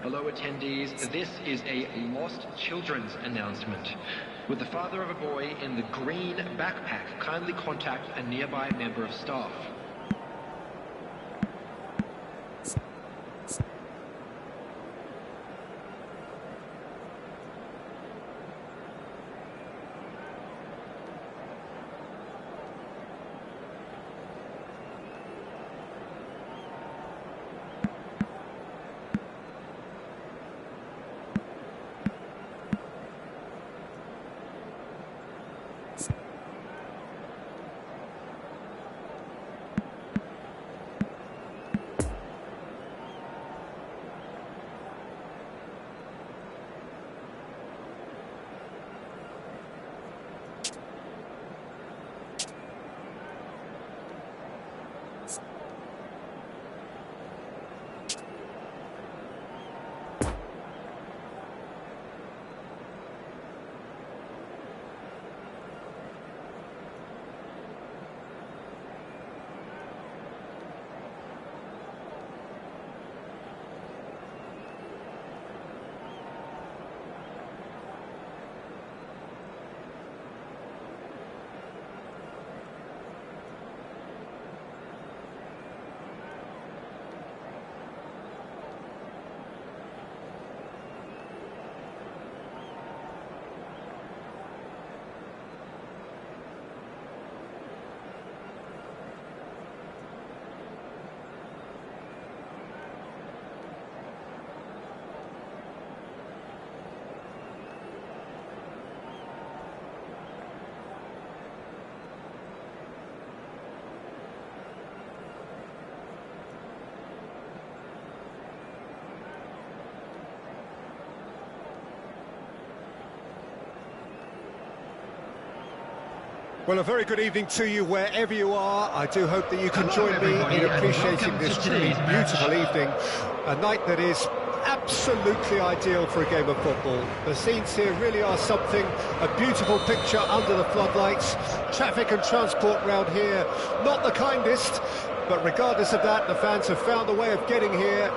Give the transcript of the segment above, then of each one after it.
Hello attendees, this is a lost children's announcement. With the father of a boy in the green backpack, kindly contact a nearby member of staff. Well, a very good evening to you wherever you are. I do hope that you can join me in appreciating this truly beautiful evening. A night that is absolutely ideal for a game of football. The scenes here really are something, a beautiful picture under the floodlights. Traffic and transport round here, not the kindest, but regardless of that, the fans have found a way of getting here.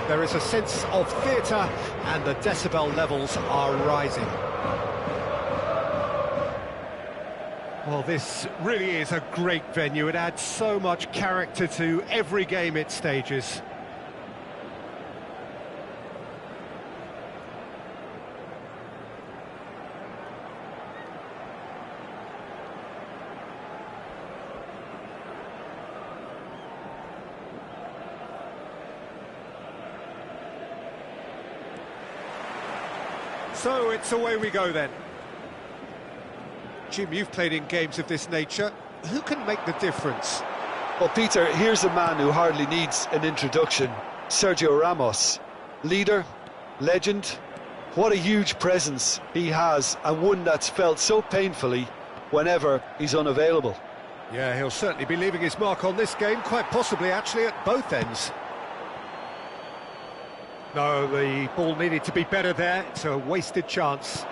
There is a sense of theatre and the decibel levels are rising. Well, this really is a great venue. It adds so much character to every game it stages. So it's away we go then. Jim, you've played in games of this nature. Who can make the difference? Well, Peter, here's a man who hardly needs an introduction. Sergio Ramos. Leader, legend. What a huge presence he has, and one that's felt so painfully whenever he's unavailable. Yeah, he'll certainly be leaving his mark on this game, quite possibly actually at both ends. No, the ball needed to be better there. It's a wasted chance.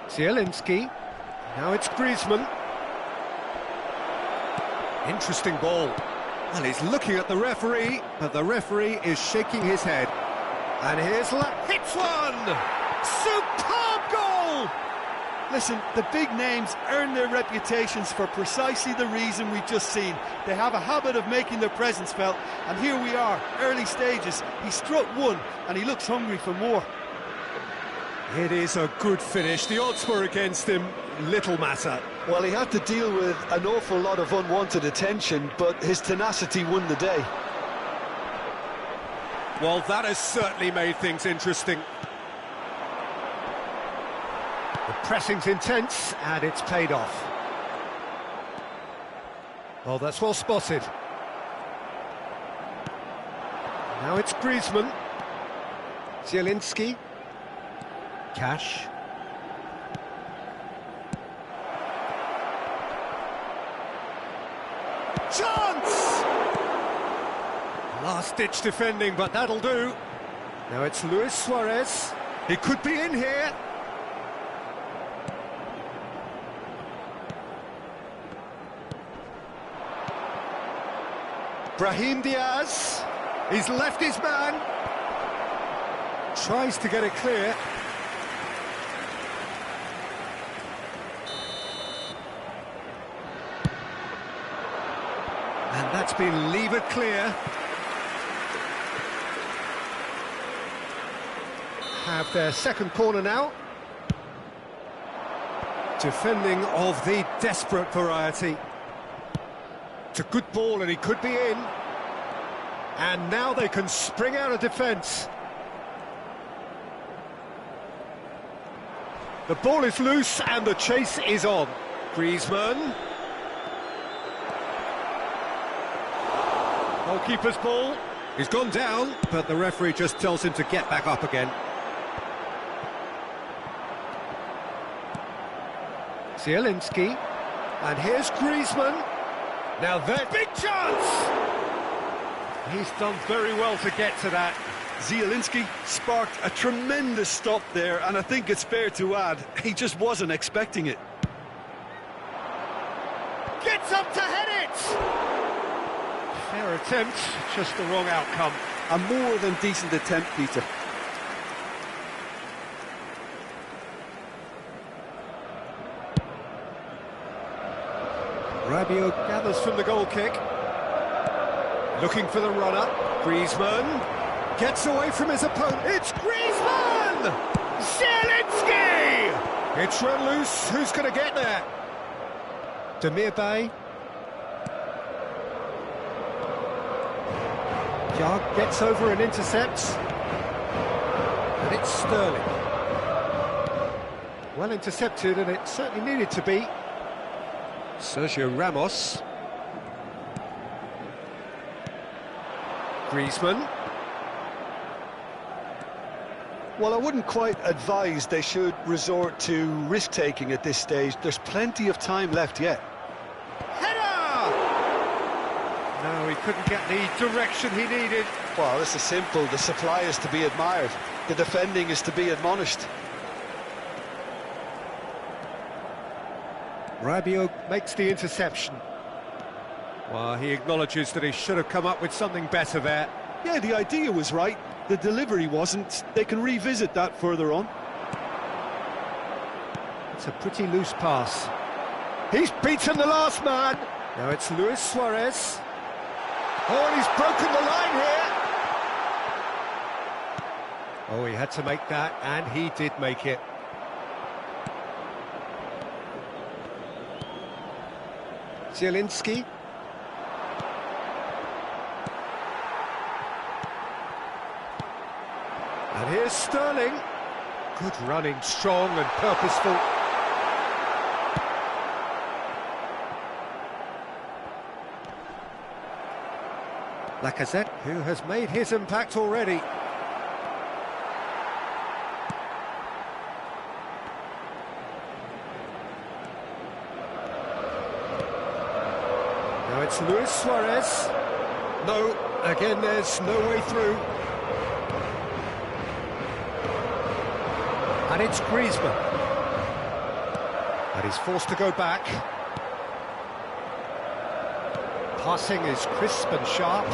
Zielinski, now it's Griezmann. Interesting ball. Well, he's looking at the referee, but the referee is shaking his head. And here's hits one! Superb goal! Listen, the big names earn their reputations for precisely the reason we've just seen. They have a habit of making their presence felt, and here we are, early stages. He struck one, and he looks hungry for more. It is a good finish. The odds were against him. Little matter. Well, he had to deal with an awful lot of unwanted attention, but his tenacity won the day. Well, that has certainly made things interesting. The pressing's intense, and it's paid off. Well, that's well spotted. Now it's Griezmann. Zielinski. Cash. Chance! Last-ditch defending, but that'll do. Now it's Luis Suarez. He could be in here. Brahim Diaz. He's left his man. Tries to get it clear. And that's been levered clear. Have their second corner now. Defending of the desperate variety. It's a good ball and he could be in. And now they can spring out of defence. The ball is loose and the chase is on. Griezmann. Goalkeeper's ball. He's gone down, but the referee just tells him to get back up again. Zielinski. And here's Griezmann. Now there's big chance! He's done very well to get to that. Zielinski sparked a tremendous stop there, and I think it's fair to add, he just wasn't expecting it. Gets up to head it! Fair attempt, just the wrong outcome. A more than decent attempt, Peter. Rabiot gathers from the goal kick. Looking for the runner. Griezmann gets away from his opponent. It's Griezmann! Zielinski! It's run loose. Who's going to get there? Demir Bay. Jarg gets over and intercepts. And it's Sterling. Well intercepted, and it certainly needed to be. Sergio Ramos. Griezmann. Well, I wouldn't quite advise they should resort to risk-taking at this stage. There's plenty of time left yet. Header! No, he couldn't get the direction he needed. Well, this is simple. The supply is to be admired. The defending is to be admonished. Rabiot makes the interception. Well, he acknowledges that he should have come up with something better there. Yeah, the idea was right. The delivery wasn't. They can revisit that further on. It's a pretty loose pass. He's beaten the last man. Now it's Luis Suarez. Oh, and he's broken the line here. Oh, he had to make that, and he did make it. Zielinski. And here's Sterling. Good running, strong and purposeful. Lacazette, who has made his impact already. Now it's Luis Suarez. No, again there's no way through. And it's Griezmann. And he's forced to go back. Passing is crisp and sharp.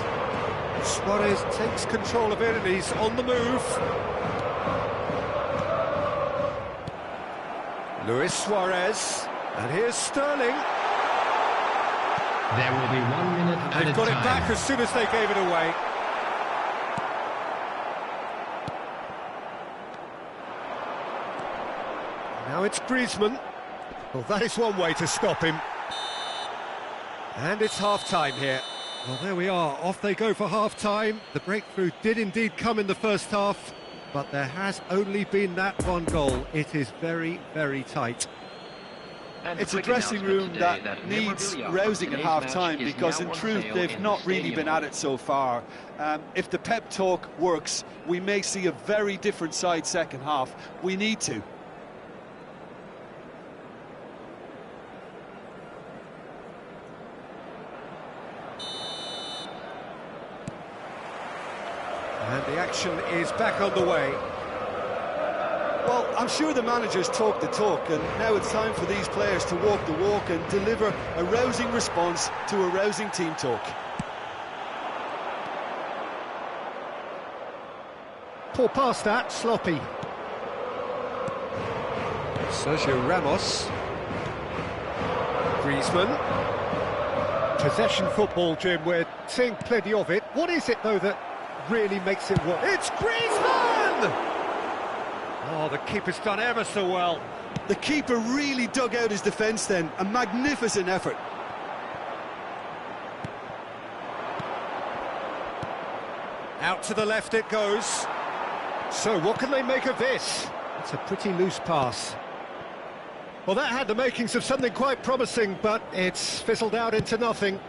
Suarez takes control of it and he's on the move. Luis Suarez. And here's Sterling. There will be 1 minute added They've got time. it back as soon as they gave it away. Now it's Griezmann. Well, that is one way to stop him. And it's half-time here. Well, there we are. Off they go for half-time. The breakthrough did indeed come in the first half, but there has only been that one goal. It is very, very tight. And It's a quick dressing room announcement that today needs memorabilia rousing from at today's half-time, match is because now in on truth sale they've in not the really stadium. been at it so far. If the pep talk works, we may see a very different side second half. We need to. And the action is back on the way. Well, I'm sure the managers talk the talk, and now it's time for these players to walk the walk and deliver a rousing response to a rousing team talk. poor pass that, sloppy. Sergio Ramos. Griezmann. Possession football, Jim, we're seeing plenty of it. What is it, though, that really makes it work? It's Griezmann! Oh, the keeper's done ever so well. The keeper really dug out his defence then. A magnificent effort. Out to the left it goes. So what can they make of this? It's a pretty loose pass. Well, that had the makings of something quite promising, but it's fizzled out into nothing.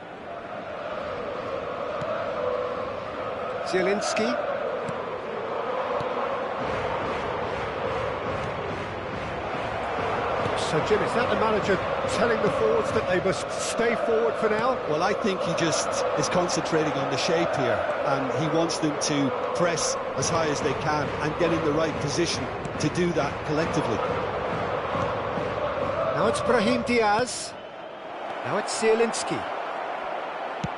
Zielinski. So, Jim, is that the manager telling the forwards that they must stay forward for now? Well, I think he just is concentrating on the shape here, and he wants them to press as high as they can and get in the right position to do that collectively. Now it's Brahim Diaz. Now it's Zielinski.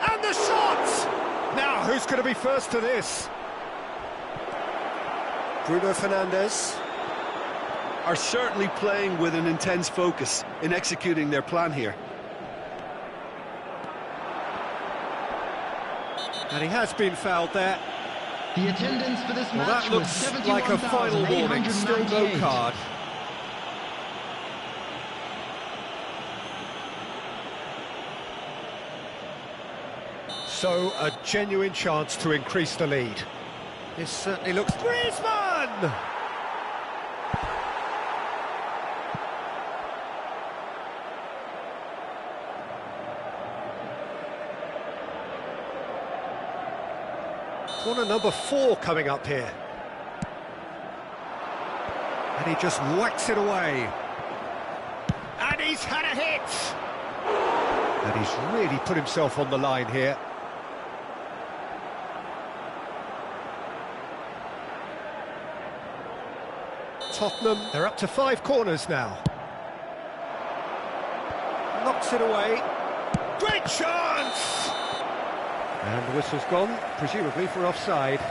And the shot! Now, who's going to be first to this? Bruno Fernandes. Are certainly playing with an intense focus in executing their plan here. And he has been fouled there. The attendance for this Well, match that looks was like a final warning, still no card. So, a genuine chance to increase the lead. This certainly looks... Griezmann! Corner number 4 coming up here. And he just whacks it away. And he's had a hit! And he's really put himself on the line here. Tottenham, they're up to 5 corners now. Knocks it away. Great chance! And the whistle's gone, presumably for offside.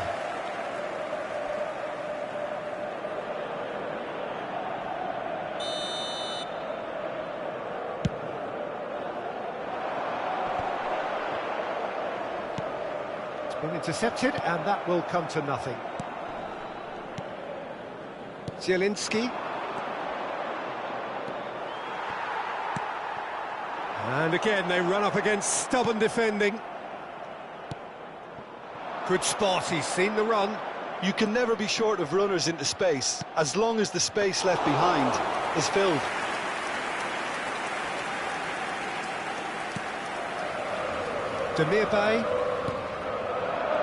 It's been intercepted, and that will come to nothing. Zielinski. And again, they run up against stubborn defending. Good spot, he's seen the run. You can never be short of runners into space, as long as the space left behind is filled. Demirbay.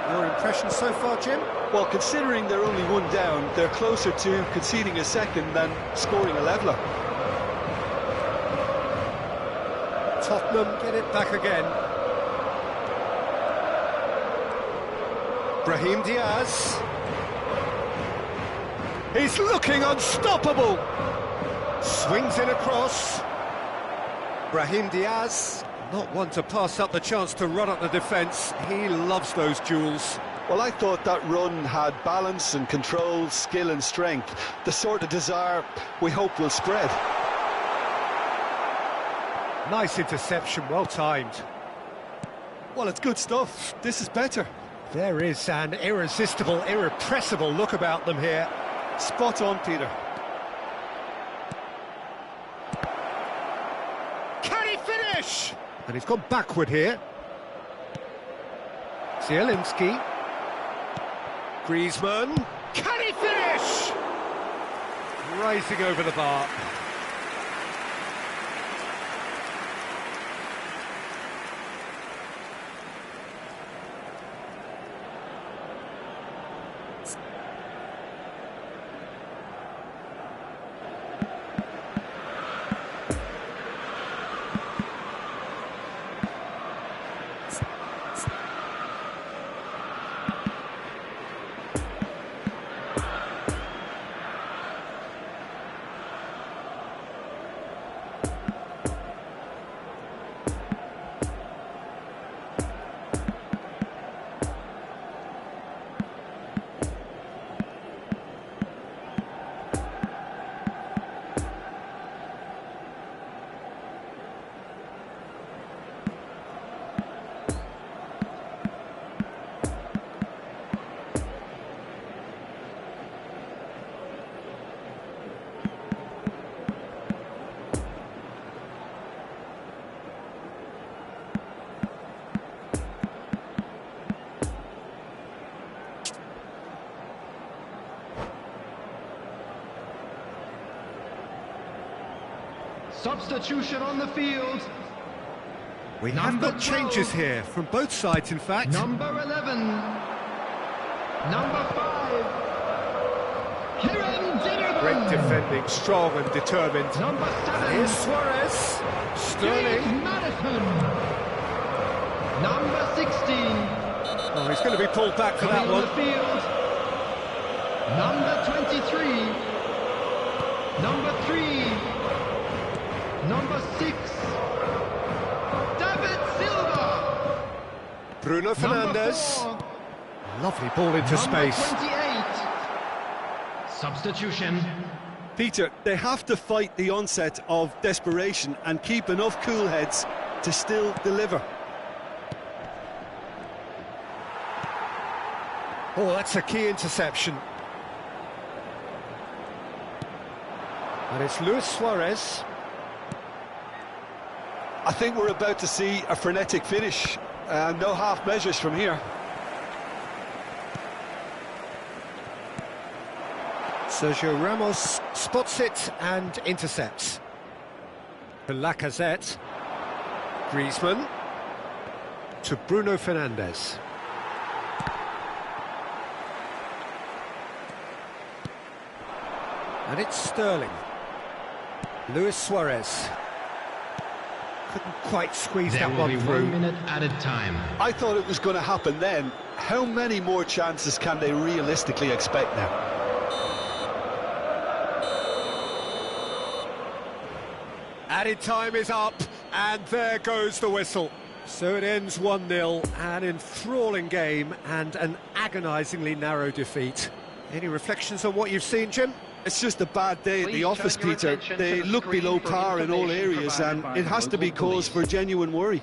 Your impression so far, Jim? Well, considering they're only 1 down, they're closer to conceding a second than scoring a leveller. Tottenham get it back again. Brahim Diaz. He's looking unstoppable. Swings in across. Brahim Diaz, not one to pass up the chance to run up the defence. He loves those duels. Well, I thought that run had balance and control, skill and strength. The sort of desire we hope will spread. Nice interception, well timed. Well, it's good stuff. This is better. There is an irresistible, irrepressible look about them here. Spot on, Peter. Can he finish? And he's gone backward here. Zielinski. Griezmann. Can he finish? Rising over the bar. Substitution on the field. We have got changes here, from both sides in fact. Number 11. Number 5. Hiram Dinnerman. Great defending, strong and determined. Number 7. Here's Suarez. Sterling. James Madison. Number 16. Oh, he's going to be pulled back for that Coming on one. the field. Number 23. Number 3. Number 6. David Silva. Bruno Fernandes. Number 4. Lovely ball into Number space. 28. Substitution. Peter, they have to fight the onset of desperation and keep enough cool heads to still deliver. Oh, that's a key interception. And it's Luis Suarez. I think we're about to see a frenetic finish. No half measures from here. Sergio Ramos spots it and intercepts. To Lacazette. Griezmann. To Bruno Fernandes. And it's Sterling. Luis Suarez. Couldn't quite squeeze that one through. 1 minute added time. I thought it was going to happen then. How many more chances can they realistically expect now? Added time is up, and there goes the whistle. So it ends 1-0, an enthralling game and an agonisingly narrow defeat. Any reflections on what you've seen, Jim? It's just a bad day at the Please office, turn your Peter. attention to They the look screen below for par in all information areas, provided and by it the has to be local cause police. for genuine worry.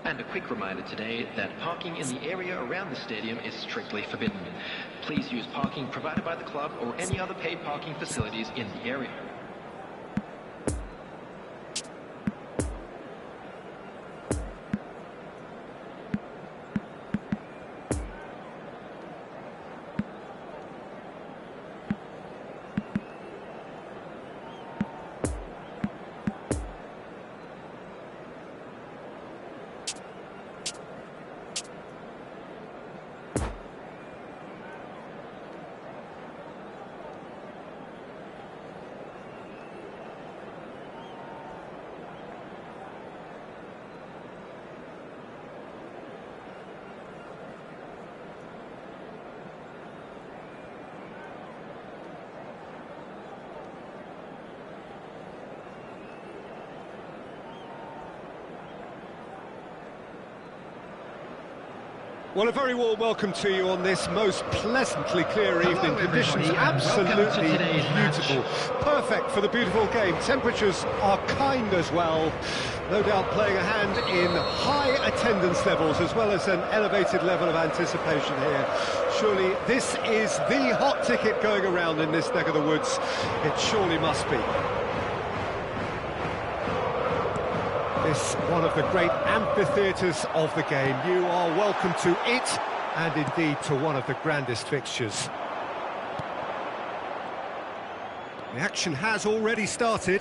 And a quick reminder today that parking in the area around the stadium is strictly forbidden. Please use parking provided by the club or any other paid parking facilities in the area. Well, a very warm welcome to you on this most pleasantly clear evening. Conditions absolutely beautiful. Perfect for the beautiful game. Temperatures are kind as well. No doubt playing a hand in high attendance levels as well as an elevated level of anticipation here. Surely this is the hot ticket going around in this neck of the woods. It surely must be. This one of the great amphitheatres of the game. You are welcome to it, and indeed to one of the grandest fixtures. The action has already started.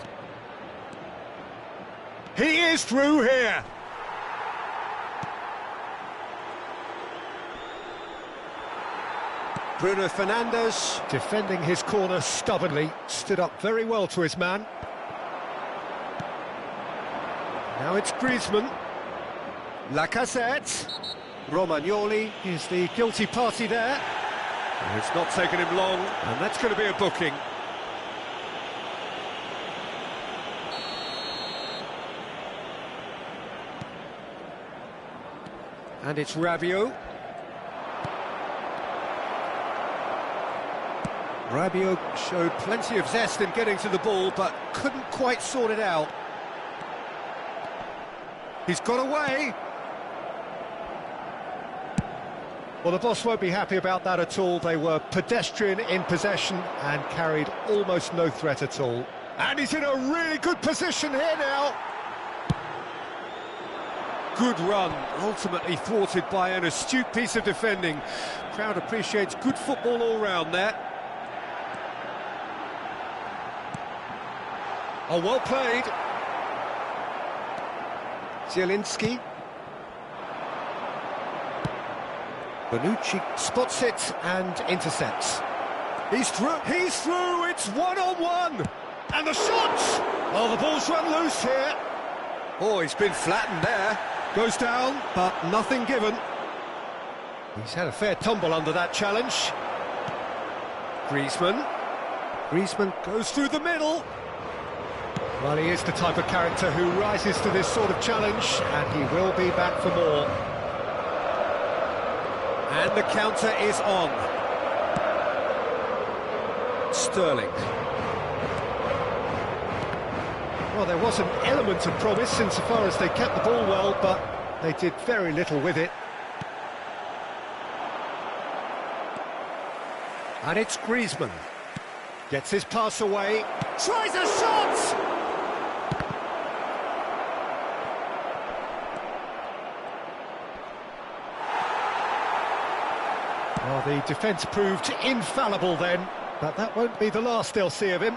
He is through here. Bruno Fernandes, defending his corner stubbornly, stood up very well to his man. Now it's Griezmann. Lacazette. Romagnoli is the guilty party there. And it's not taken him long, and that's going to be a booking. And it's Rabiot. Rabiot showed plenty of zest in getting to the ball, but couldn't quite sort it out. He's got away. Well, the boss won't be happy about that at all. They were pedestrian in possession and carried almost no threat at all. And he's in a really good position here now. Good run, ultimately thwarted by an astute piece of defending. Crowd appreciates good football all round there. Oh, well played. Zielinski. Bonucci spots it and intercepts. He's through, it's one-on-one! And the shot! Oh, the ball's run loose here. Oh, he's been flattened there. Goes down, but nothing given. He's had a fair tumble under that challenge. Griezmann. Griezmann goes through the middle. Well, he is the type of character who rises to this sort of challenge, and he will be back for more. And the counter is on. Sterling. Well, there was an element of promise insofar as they kept the ball well, but they did very little with it. And it's Griezmann. Gets his pass away. Tries a shot! Well, the defence proved infallible then, but that won't be the last they'll see of him.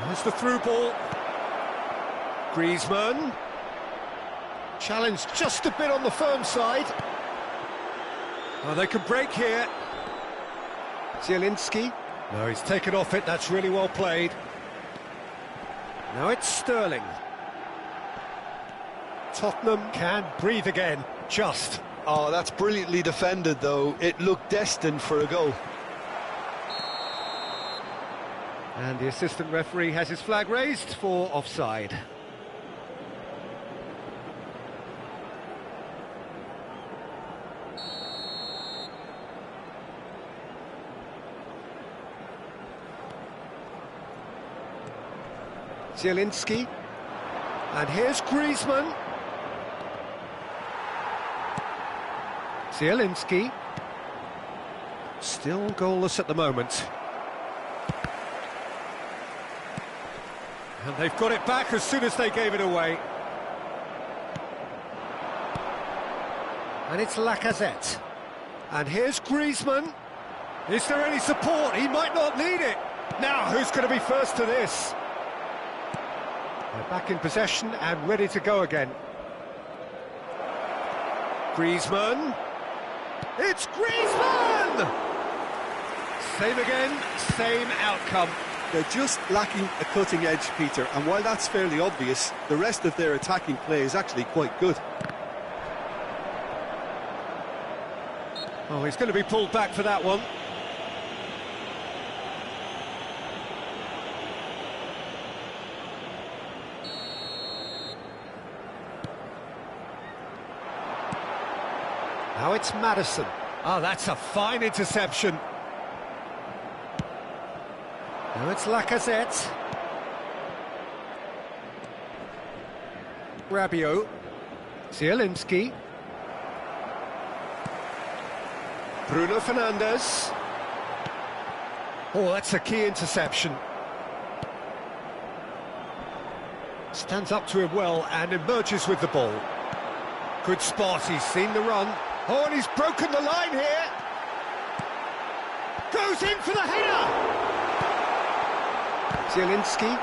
There's the through ball. Griezmann. Challenged just a bit on the firm side. Oh, they can break here. Zielinski. No, he's taken off it, that's really well played. Now it's Sterling. Tottenham can breathe again, just. Oh, that's brilliantly defended, though. It looked destined for a goal. And the assistant referee has his flag raised for offside. Zielinski. And here's Griezmann. Zielinski. Still goalless at the moment. And they've got it back as soon as they gave it away. And it's Lacazette. And here's Griezmann. Is there any support? He might not need it. Now, who's going to be first to this? They're back in possession and ready to go again. Griezmann. It's Griezmann! Same again, same outcome. They're just lacking a cutting edge, Peter, and while that's fairly obvious, the rest of their attacking play is actually quite good. Oh, he's going to be pulled back for that one. Now it's Maddison. Oh, that's a fine interception. Now it's Lacazette. Rabiot. Zielinski. Bruno Fernandes. Oh, that's a key interception. Stands up to him well and emerges with the ball. Good spot, he's seen the run. Oh, and he's broken the line here. Goes in for the header. Zielinski.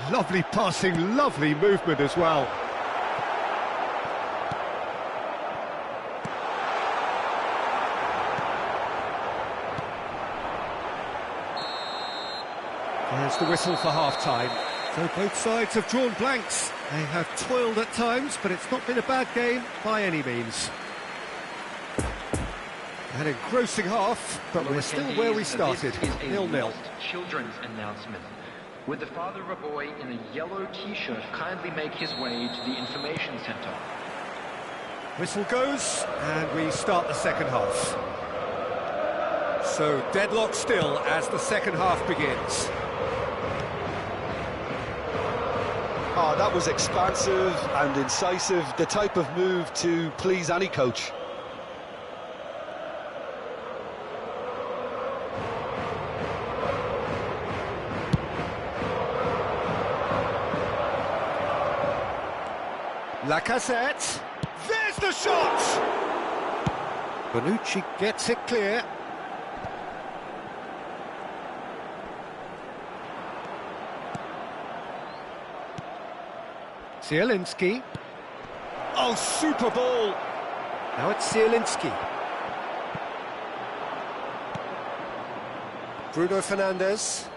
Lovely passing, lovely movement as well. There's the whistle for half-time. So both sides have drawn blanks. They have toiled at times, but it's not been a bad game by any means. An engrossing half, but we're still where we started, 0-0. Children's announcement. Would the father of a boy in a yellow t-shirt kindly make his way to the information centre? Whistle goes, and we start the second half. So deadlock still as the second half begins. Oh, that was expansive and incisive, the type of move to please any coach. Lacazette. There's the shot! Bonucci gets it clear. Zielinski. Oh, super ball! Now it's Zielinski. Bruno Fernandes.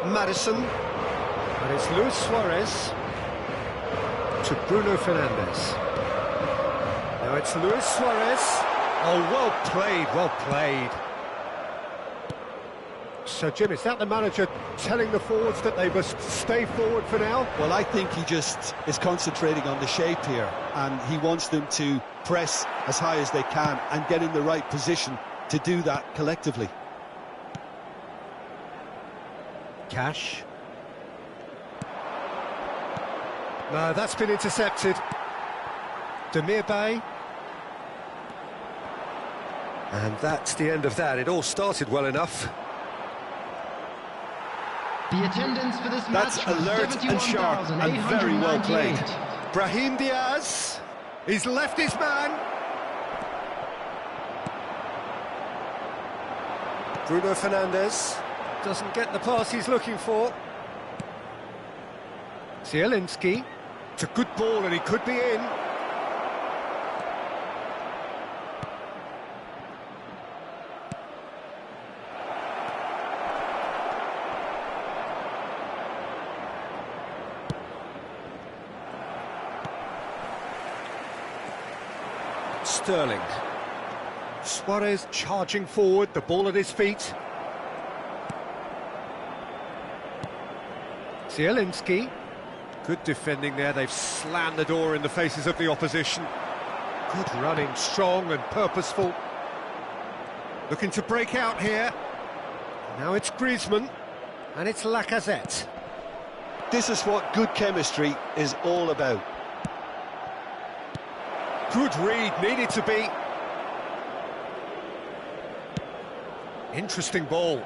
Maddison. And it's Luis Suarez to Bruno Fernandes. Now it's Luis Suarez. Oh, well played, well played. So, Jim, is that the manager telling the forwards that they must stay forward for now? Well, I think he just is concentrating on the shape here, and he wants them to press as high as they can and get in the right position to do that collectively. Cash. No, that's been intercepted. Demir Bay. And that's the end of that. It all started well enough. The attendance for this That's match was alert and sharp and very well played. Brahim Diaz. He's left his man. Bruno Fernandes doesn't get the pass he's looking for. Zielinski. It's a good ball and he could be in. Sterling. Suarez charging forward, the ball at his feet. Zielinski. Good defending there, they've slammed the door in the faces of the opposition. Good running, strong and purposeful. Looking to break out here. Now it's Griezmann, and it's Lacazette. This is what good chemistry is all about. Good read, needed to be. Interesting ball.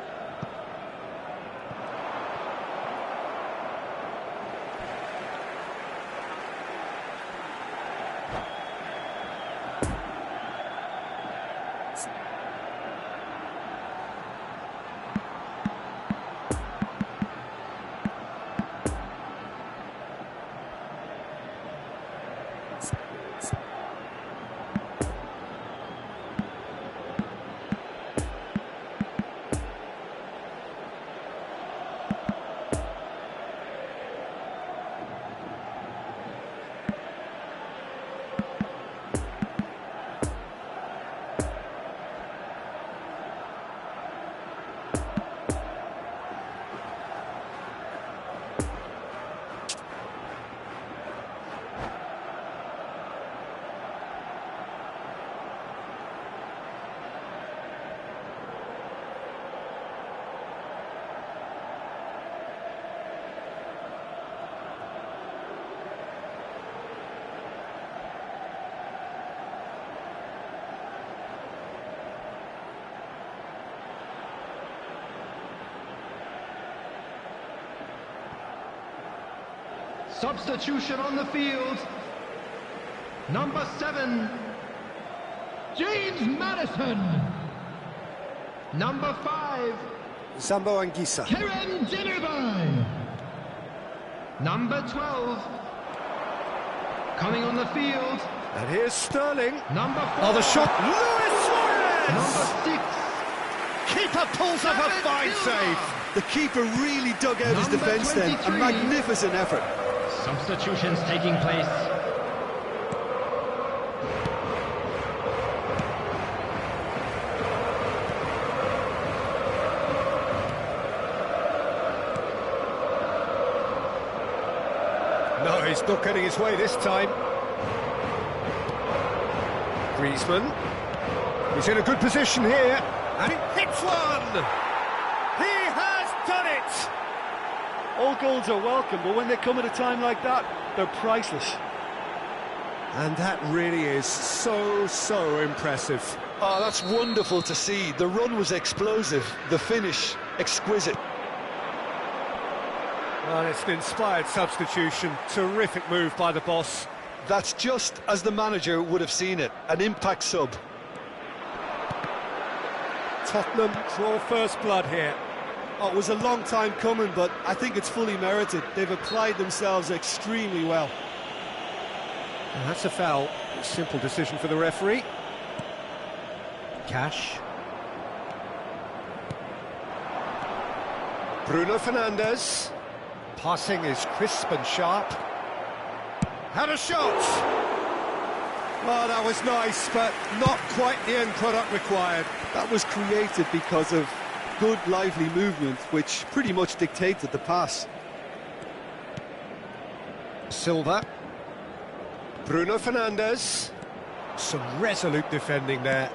Substitution on the field. Number 7, James Maddison. Number 5, Zambo Anguissa. Kerem Demirbay. Number 12, coming on the field. And here's Sterling. Number 4. Oh, the shot. Luis Suarez! Number 6. Keeper pulls up a fine save. The keeper really dug out his Number defence then. A 23. magnificent effort. Substitutions taking place. No, he's not getting his way this time. Griezmann. He's in a good position here. And he hits one! He has done it! All goals are welcome, but when they come at a time like that, they're priceless. And that really is so impressive. Oh, that's wonderful to see. The run was explosive, the finish exquisite. Well, it's an inspired substitution. Terrific move by the boss. That's just as the manager would have seen it, an impact sub. Tottenham draw first blood here. Oh, it was a long time coming, but I think it's fully merited. They've applied themselves extremely well. And that's a foul. Simple decision for the referee. Cash. Bruno Fernandes. Passing is crisp and sharp. Had a shot! Well, that was nice, but not quite the end product required. That was created because of good, lively movement, which pretty much dictated the pass. Silva. Bruno Fernandes. Some resolute defending there.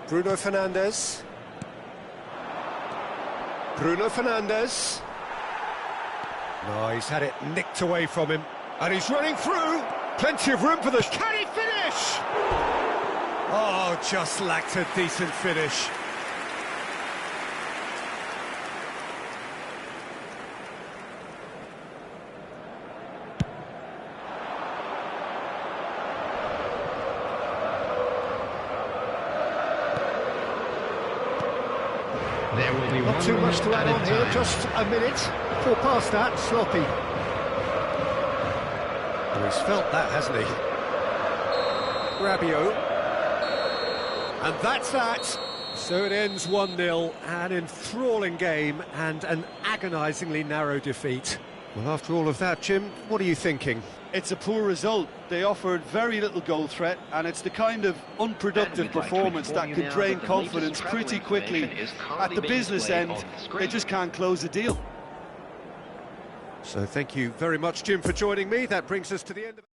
Bruno Fernandes. Bruno Fernandes. No, he's had it nicked away from him. And he's running through. Plenty of room for the... Can he finish? Oh, just lacked a decent finish. There will be Not too much to add on here, just a minute. 4 past that, sloppy. Oh, he's felt that, hasn't he? Rabiot. And that's that. So it ends 1-0, an enthralling game and an agonisingly narrow defeat. Well, after all of that, Jim, what are you thinking? It's a poor result. They offered very little goal threat, and it's the kind of unproductive performance that could drain confidence pretty quickly. At the business end, they just can't close the deal. So thank you very much, Jim, for joining me. That brings us to the end of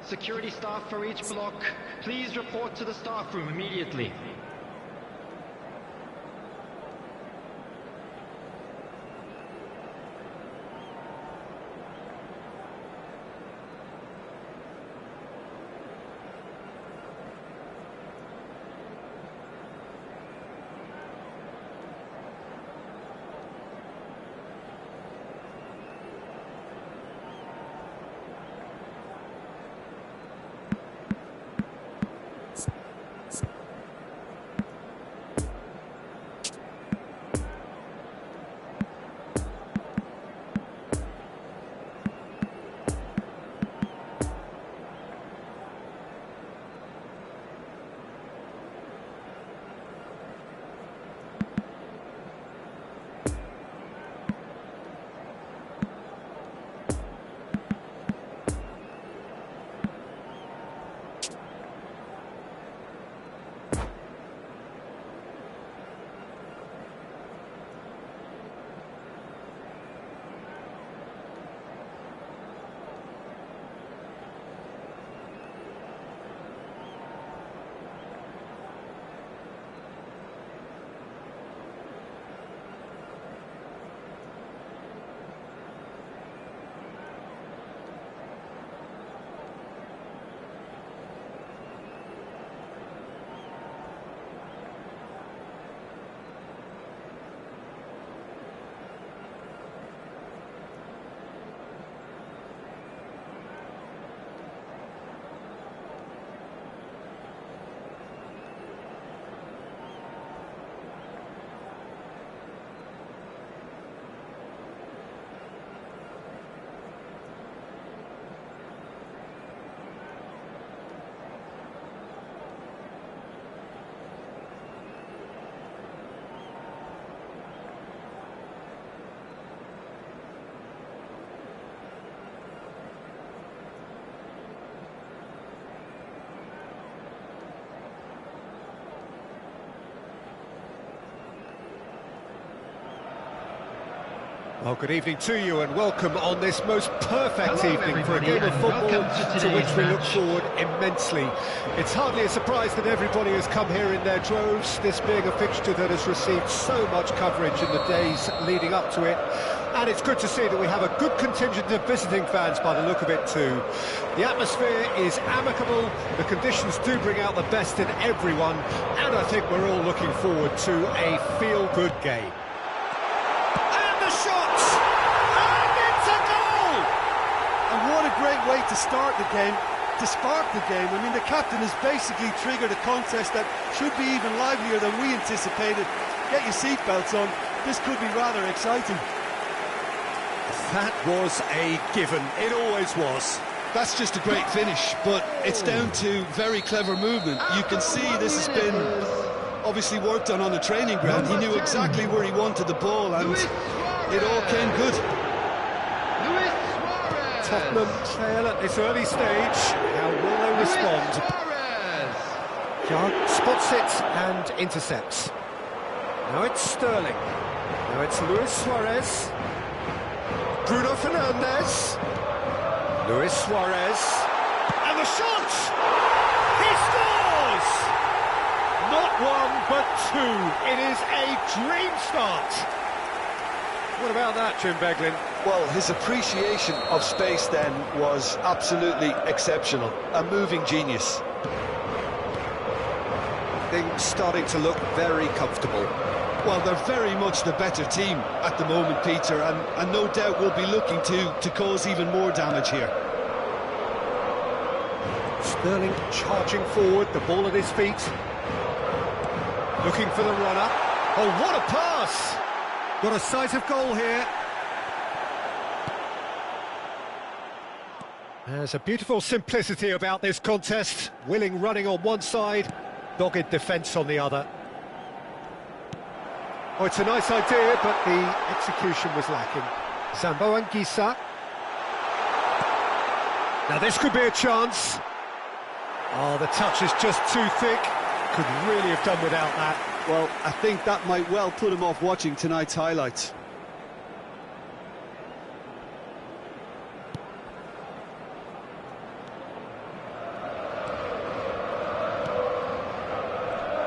Security staff for each block, please report to the staff room immediately. Well, good evening to you and welcome on this most perfect Hello, evening for a everybody, game of and football welcome to to which today's we look match. forward immensely. It's hardly a surprise that everybody has come here in their droves, this being a fixture that has received so much coverage in the days leading up to it. And it's good to see that we have a good contingent of visiting fans by the look of it too. The atmosphere is amicable, the conditions do bring out the best in everyone, and I think we're all looking forward to a feel-good game. And what a great way to start the game, to spark the game. I mean, the captain has basically triggered a contest that should be even livelier than we anticipated. Get your seatbelts on, this could be rather exciting. That was a given, it always was. That's just a great finish, but it's down to very clever movement. You can see this has been obviously worked on the training ground. He knew exactly where he wanted the ball, and it all came good. Tottenham trail at this early stage. How will they respond? Jard spots it and intercepts. Now it's Sterling. Now it's Luis Suarez. Bruno Fernandes. Luis Suarez. And the shot! He scores! Not one, but two. It is a dream start. What about that, Jim Beglin? Well, his appreciation of space then was absolutely exceptional. A moving genius. Things starting to look very comfortable. Well, they're very much the better team at the moment, Peter, and no doubt will be looking to cause even more damage here. Sterling charging forward, the ball at his feet. Looking for the runner. Oh, what a pass! Got a sight of goal here. There's a beautiful simplicity about this contest. Willing running on one side, dogged defence on the other. Oh, it's a nice idea, but the execution was lacking. Zambo Anguissa. Now this could be a chance. Oh, the touch is just too thick. Could really have done without that. Well, I think that might well put him off watching tonight's highlights.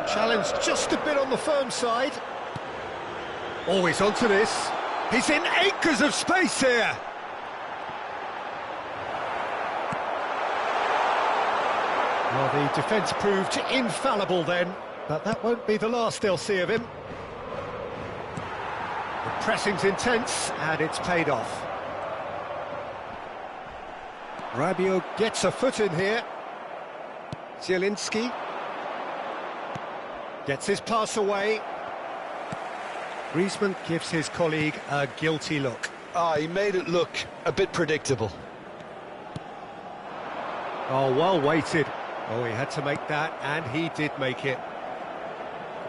Challenge just a bit on the firm side. Always onto this. He's in acres of space here. Well, the defence proved infallible then, but that won't be the last they'll see of him. The pressing's intense, and it's paid off. Rabiot gets a foot in here. Zielinski gets his pass away. Griezmann gives his colleague a guilty look. He made it look a bit predictable. Oh, well weighted. Oh, he had to make that, and he did make it.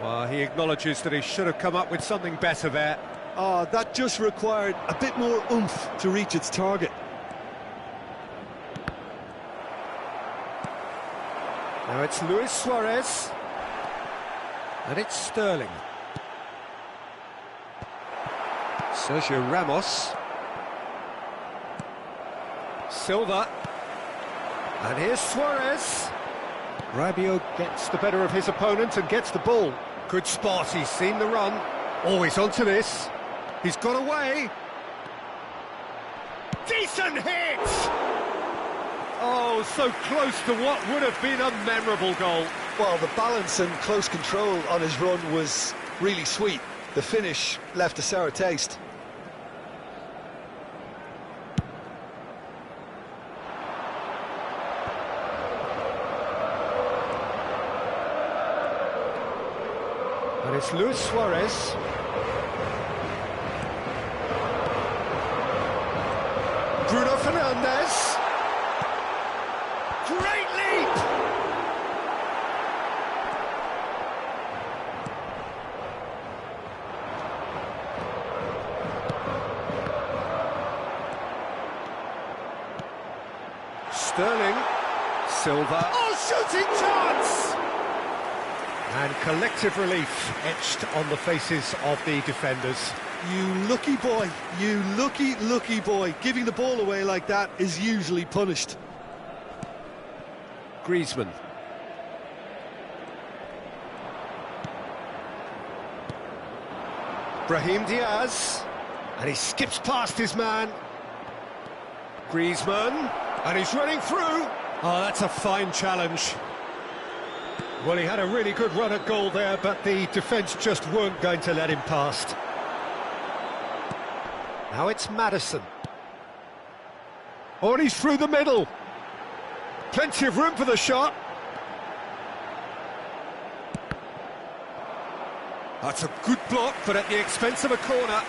Well, he acknowledges that he should have come up with something better there. Oh, that just required a bit more oomph to reach its target. Now it's Luis Suarez. And it's Sterling. Sergio Ramos. Silva. And here's Suarez. Rabiot gets the better of his opponent and gets the ball. Good spot, he's seen the run. Always onto this. He's got away. Decent hit! Oh, so close to what would have been a memorable goal. Well, the balance and close control on his run was really sweet. The finish left a sour taste. And it's Luis Suarez. Bruno Fernandes. Great leap! Sterling. Silva. Oh, shooting chance! And collective relief etched on the faces of the defenders. You lucky boy, you lucky boy. Giving the ball away like that is usually punished. Griezmann. Brahim Diaz. And he skips past his man. Griezmann. And he's running through. Oh, that's a fine challenge. Well, he had a really good run at goal there, but the defence just weren't going to let him past. Now it's Maddison. Oh, and he's through the middle. Plenty of room for the shot. That's a good block, but at the expense of a corner.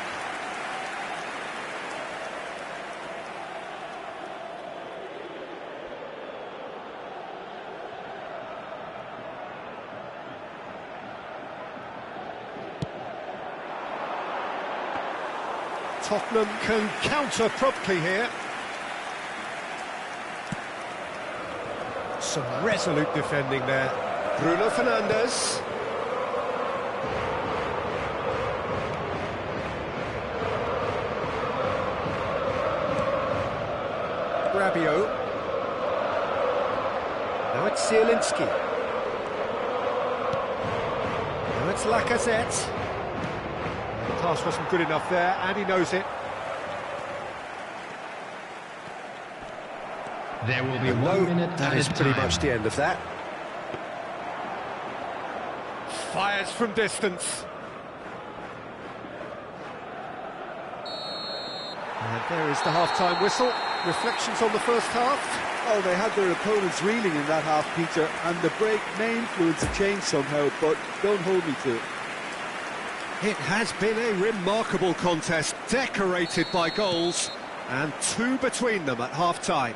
Tottenham can counter promptly here. Some resolute defending there. Bruno Fernandes. Rabiot. Now it's Zielinski. Now it's Lacazette. The pass wasn't good enough there, and he knows it. There will be 1 minute. That is pretty much the end of that. Fires from distance. And there is the half-time whistle. Reflections on the first half? Oh, they had their opponents reeling in that half, Peter, and the break may influence a change somehow, but don't hold me to it. It has been a remarkable contest, decorated by goals, and two between them at half-time.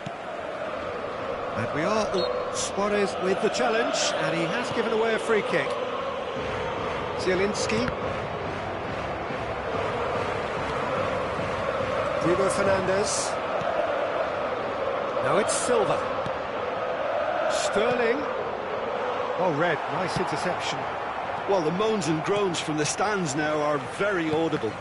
And we are... Oh, Suarez with the challenge, and he has given away a free kick. Zielinski. Bruno Fernandes. Now it's Silva. Sterling. Oh, red, nice interception. Well, the moans and groans from the stands now are very audible.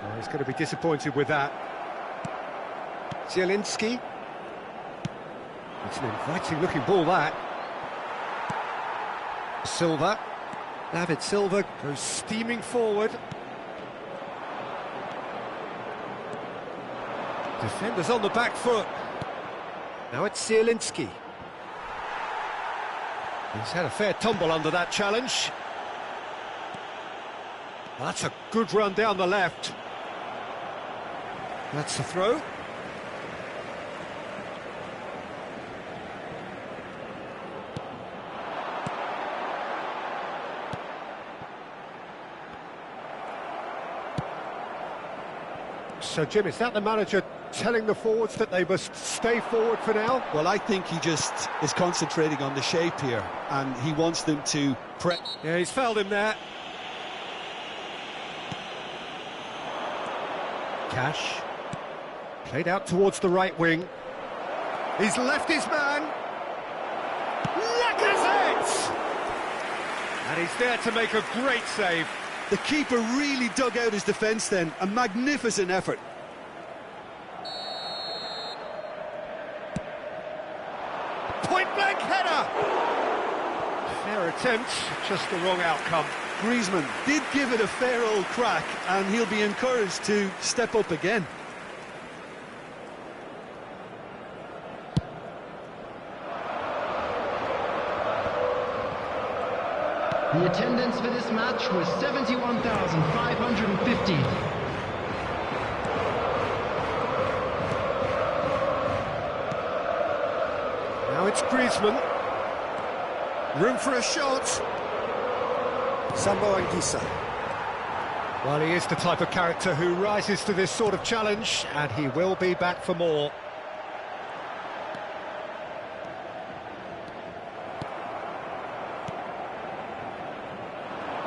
Oh, he's going to be disappointed with that. Zielinski. It's an inviting-looking ball, that. Silva. David Silva goes steaming forward. Defenders on the back foot. Now it's Zielinski. He's had a fair tumble under that challenge. That's a good run down the left. That's the throw. So, Jim, is that the manager telling the forwards that they must stay forward for now? Well, I think he just is concentrating on the shape here, and he wants them to prep. Yeah, he's fouled him there. Cash. Played out towards the right wing. He's left his man. Lacazette! And he's there to make a great save. The keeper really dug out his defence then, a magnificent effort. Point-blank header! Fair attempt, just the wrong outcome. Griezmann did give it a fair old crack, and he'll be encouraged to step up again. The attendance for this match was 71,550. Now it's Griezmann. Room for a shot. Sambo Anguissa. Well, he is the type of character who rises to this sort of challenge, and he will be back for more.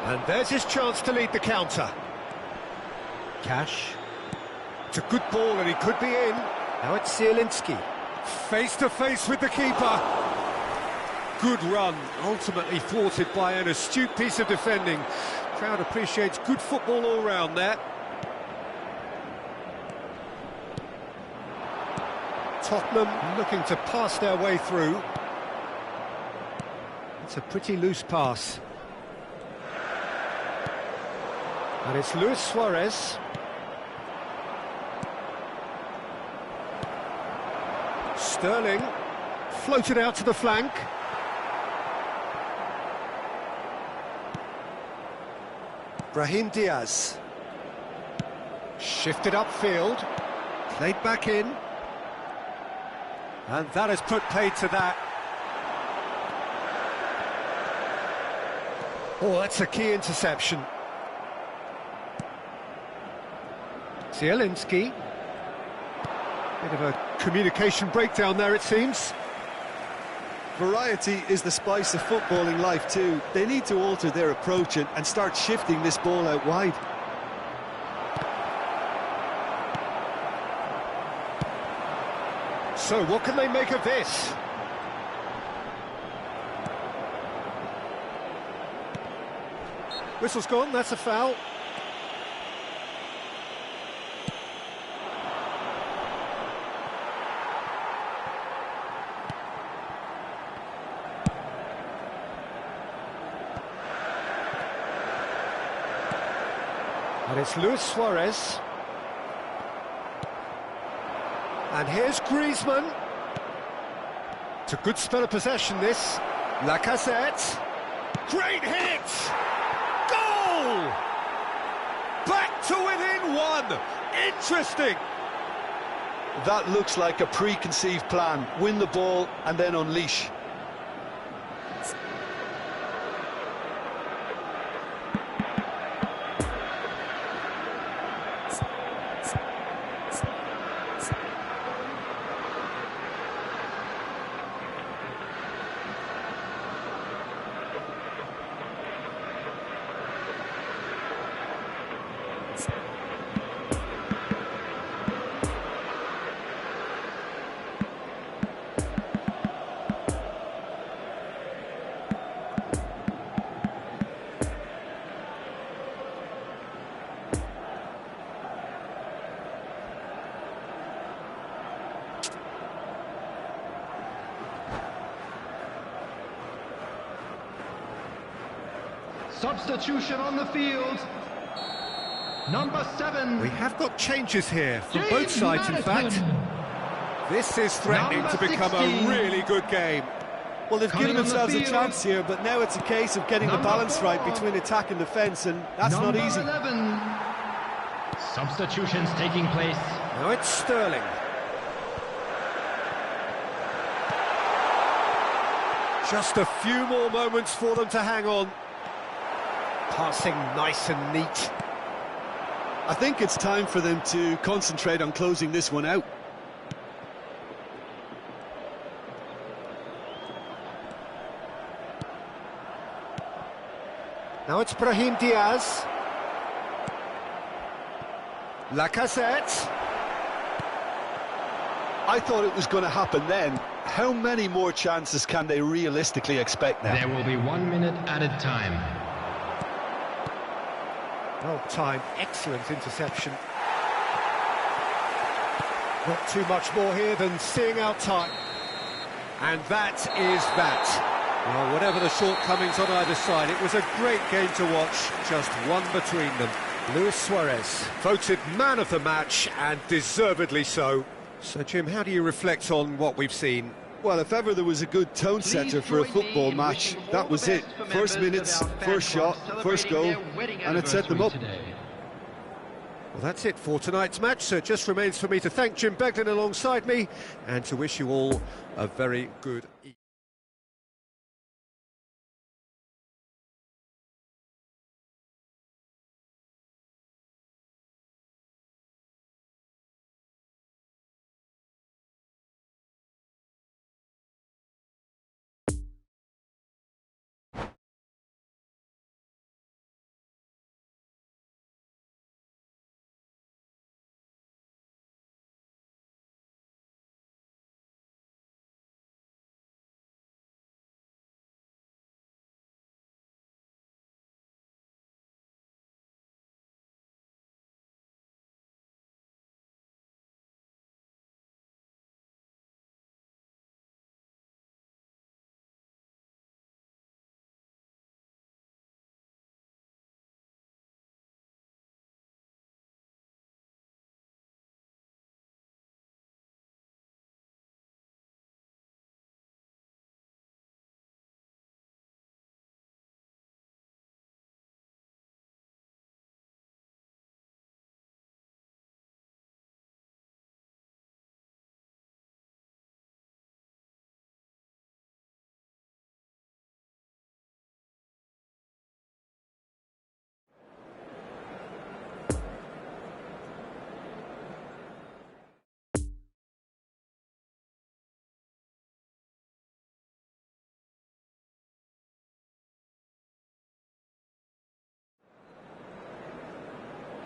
And there's his chance to lead the counter. Cash. It's a good ball and he could be in. Now it's Zielinski. Face to face with the keeper. good run, ultimately thwarted by an astute piece of defending. Crowd appreciates good football all round there. Tottenham looking to pass their way through. It's a pretty loose pass. And it's Luis Suarez. Sterling floated out to the flank. Brahim Diaz. Shifted upfield. Played back in. And that has put paid to that. Oh, that's a key interception. Zielinski. Bit of a communication breakdown there, it seems. Variety is the spice of footballing life too. They need to alter their approach and start shifting this ball out wide. So what can they make of this? Whistle's gone, that's a foul. And it's Luis Suarez. And here's Griezmann. It's a good spell of possession, this. Lacazette. Great hit! Goal! Back to within one. Interesting. That looks like a preconceived plan. Win the ball and then unleash. Substitution on the field. Number 7. We have got changes here from both sides, in fact. This is threatening to become a really good game. Well, they've given themselves a chance here, but now it's a case of getting the balance right between attack and defence, and that's not easy. 11. Substitutions taking place. Now it's Sterling. Just a few more moments for them to hang on. Passing nice and neat. I think it's time for them to concentrate on closing this one out. Now it's Brahim Diaz. Lacazette. I thought it was going to happen then. How many more chances can they realistically expect now? There will be 1 minute added time. Well timed, excellent interception. Not too much more here than seeing out time. And that is that. Well, whatever the shortcomings on either side, it was a great game to watch, just one between them. Luis Suarez, voted man of the match, and deservedly so. So, Jim, how do you reflect on what we've seen? Well, if ever there was a good tone setter for a football match, that was it. First minutes, first shot, first goal, and it set them up. Well, that's it for tonight's match, so it just remains for me to thank Jim Beglin alongside me and to wish you all a very good evening.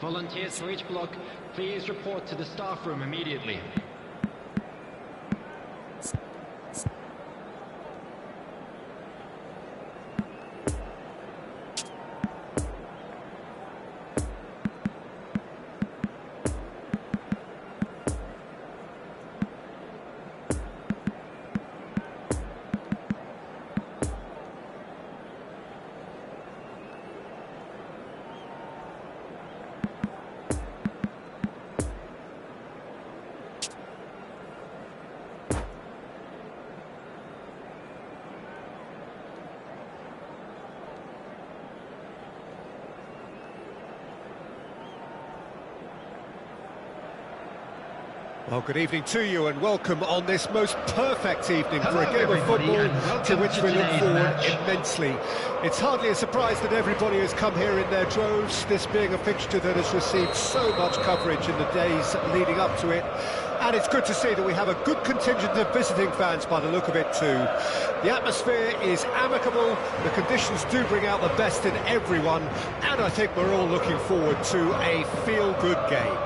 Volunteers for each block, please report to the staff room immediately. Well, good evening to you and welcome on this most perfect evening for a game of football to which we look forward immensely. It's hardly a surprise that everybody has come here in their droves, this being a fixture that has received so much coverage in the days leading up to it. And it's good to see that we have a good contingent of visiting fans by the look of it too. The atmosphere is amicable, the conditions do bring out the best in everyone, and I think we're all looking forward to a feel-good game.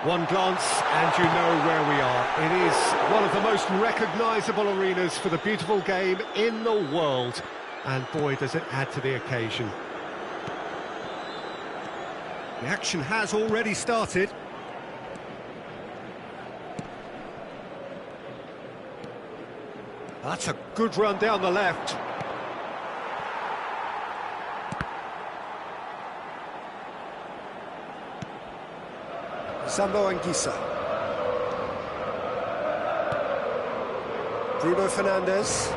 One glance and you know where we are. It is one of the most recognisable arenas for the beautiful game in the world. And boy, does it add to the occasion. The action has already started. That's a good run down the left. Sambo Anguissa. Bruno Fernandes.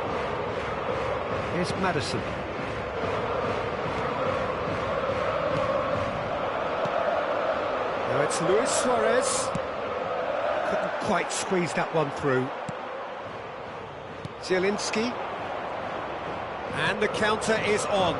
Here's Maddison. Now it's Luis Suarez. Couldn't quite squeeze that one through. Zielinski. And the counter is on.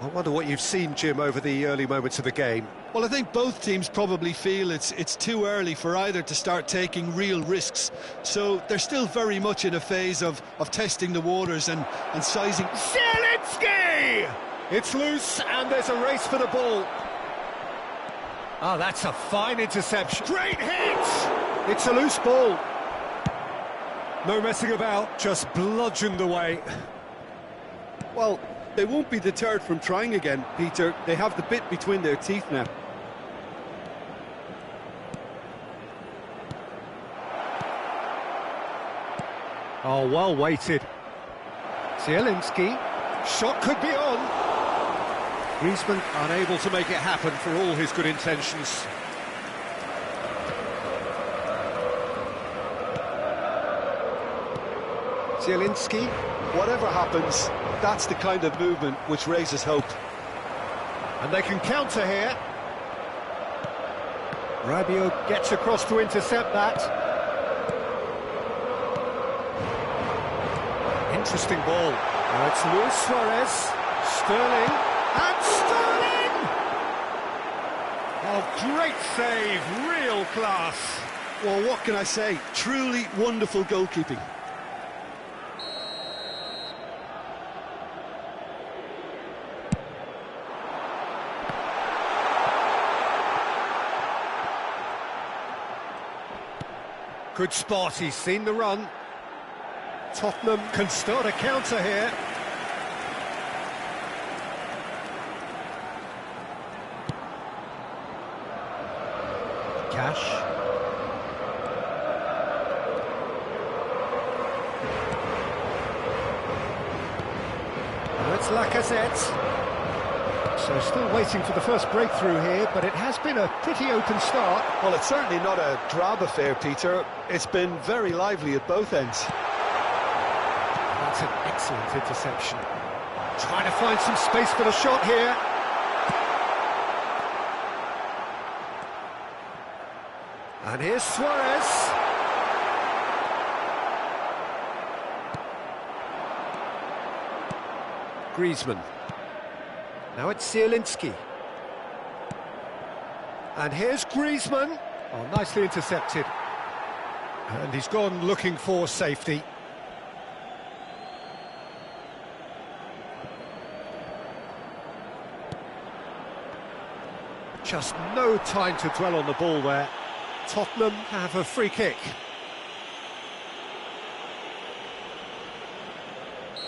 I wonder what you've seen, Jim, over the early moments of the game. Well, I think both teams probably feel it's too early for either to start taking real risks. So they're still very much in a phase of testing the waters and sizing. Zielinski! It's loose and there's a race for the ball. Oh, that's a fine interception. Great hit! It's a loose ball. No messing about, just bludgeoned away. Well, they won't be deterred from trying again, Peter. They have the bit between their teeth now. Oh, well weighted. Zielinski. Shot could be on. Griezmann unable to make it happen for all his good intentions. Zielinski. Whatever happens, that's the kind of movement which raises hope. And they can counter here. Rabiot gets across to intercept that. Interesting ball. Now it's Luis Suarez. Sterling. And Sterling! Oh, great save. Real class. Well, what can I say? Truly wonderful goalkeeping. Good spot, he's seen the run. Tottenham can start a counter here. Cash. Now it's Lacazette. So still waiting for the first breakthrough here, but it has been a pretty open start. Well, it's certainly not a drab affair, Peter. It's been very lively at both ends. That's an excellent interception. Trying to find some space for the shot here. And here's Suarez. Griezmann. Now it's Zielinski. And here's Griezmann. Oh, nicely intercepted. And he's gone looking for safety. Just no time to dwell on the ball there. Tottenham have a free kick.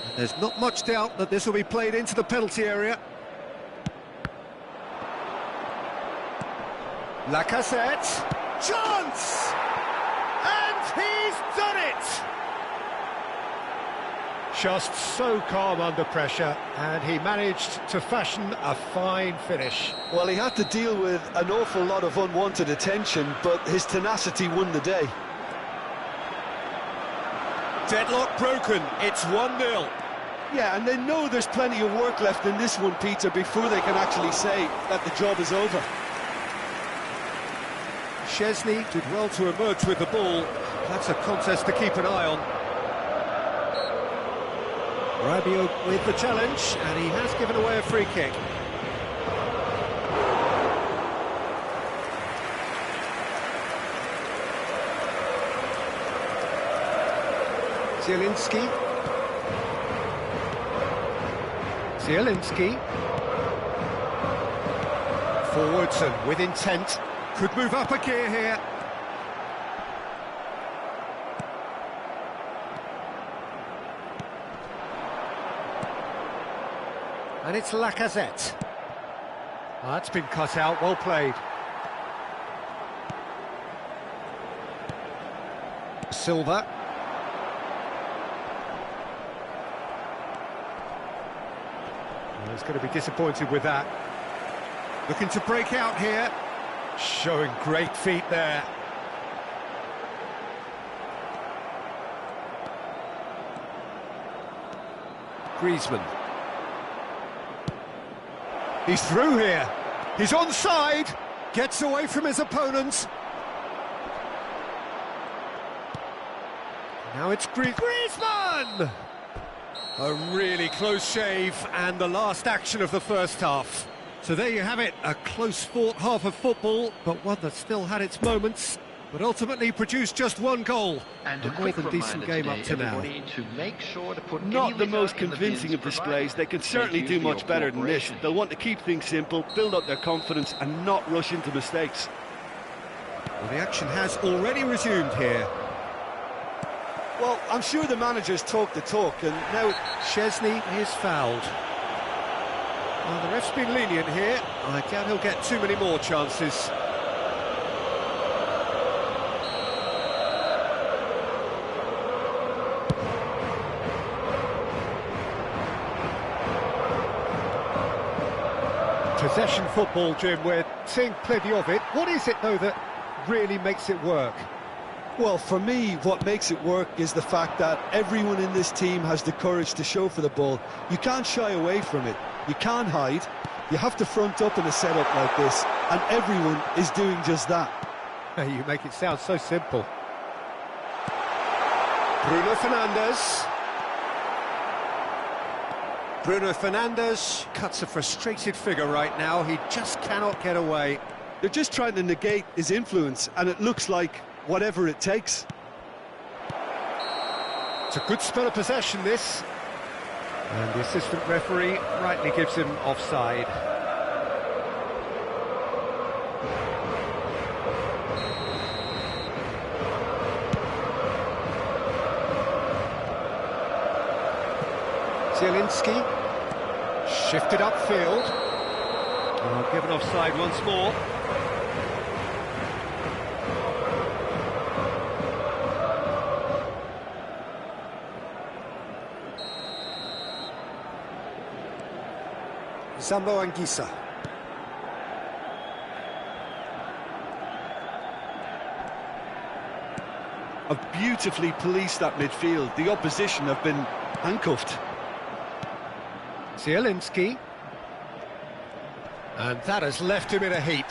And there's not much doubt that this will be played into the penalty area. Lacazette, chance! And he's done it! Just so calm under pressure, and he managed to fashion a fine finish. Well, he had to deal with an awful lot of unwanted attention, but his tenacity won the day. Deadlock broken, it's 1-0. Yeah, and they know there's plenty of work left in this one, Peter, before they can actually say that the job is over. Szczesny did well to emerge with the ball. That's a contest to keep an eye on. Rabiot with the challenge, and he has given away a free kick. Zielinski. Forwards and with intent. Could move up a gear here. And it's Lacazette. That's been cut out, well played. Silva. Well, he's going to be disappointed with that. Looking to break out here. Showing great feet there. Griezmann. He's through here. He's onside. Gets away from his opponents. Now it's Griezmann! A really close shave, and the last action of the first half. So there you have it, a close-fought half of football, but one that still had its moments, but ultimately produced just one goal. And a more than decent game up to now. To make sure to put Not the most convincing of displays. They can certainly do much better than this. They'll want to keep things simple, build up their confidence and not rush into mistakes. Well, the action has already resumed here. Well, I'm sure the managers talk the talk, and now Szczesny is fouled. Well, the ref's been lenient here. I doubt he'll get too many more chances. Possession football, Jim, we're seeing plenty of it. What is it, though, that really makes it work? Well, for me, what makes it work is the fact that everyone in this team has the courage to show for the ball. You can't shy away from it. You can't hide. You have to front up in a setup like this, and everyone is doing just that. You make it sound so simple. Bruno Fernandes. Bruno Fernandes cuts a frustrated figure right now. He just cannot get away. they're just trying to negate his influence, and it looks like whatever it takes. It's a good spell of possession, this. And the assistant referee rightly gives him offside. Zielinski, shifted upfield. Oh, given offside once more. Zambo Anguissa. Have beautifully policed that midfield. The opposition have been handcuffed. Zielinski. And that has left him in a heap.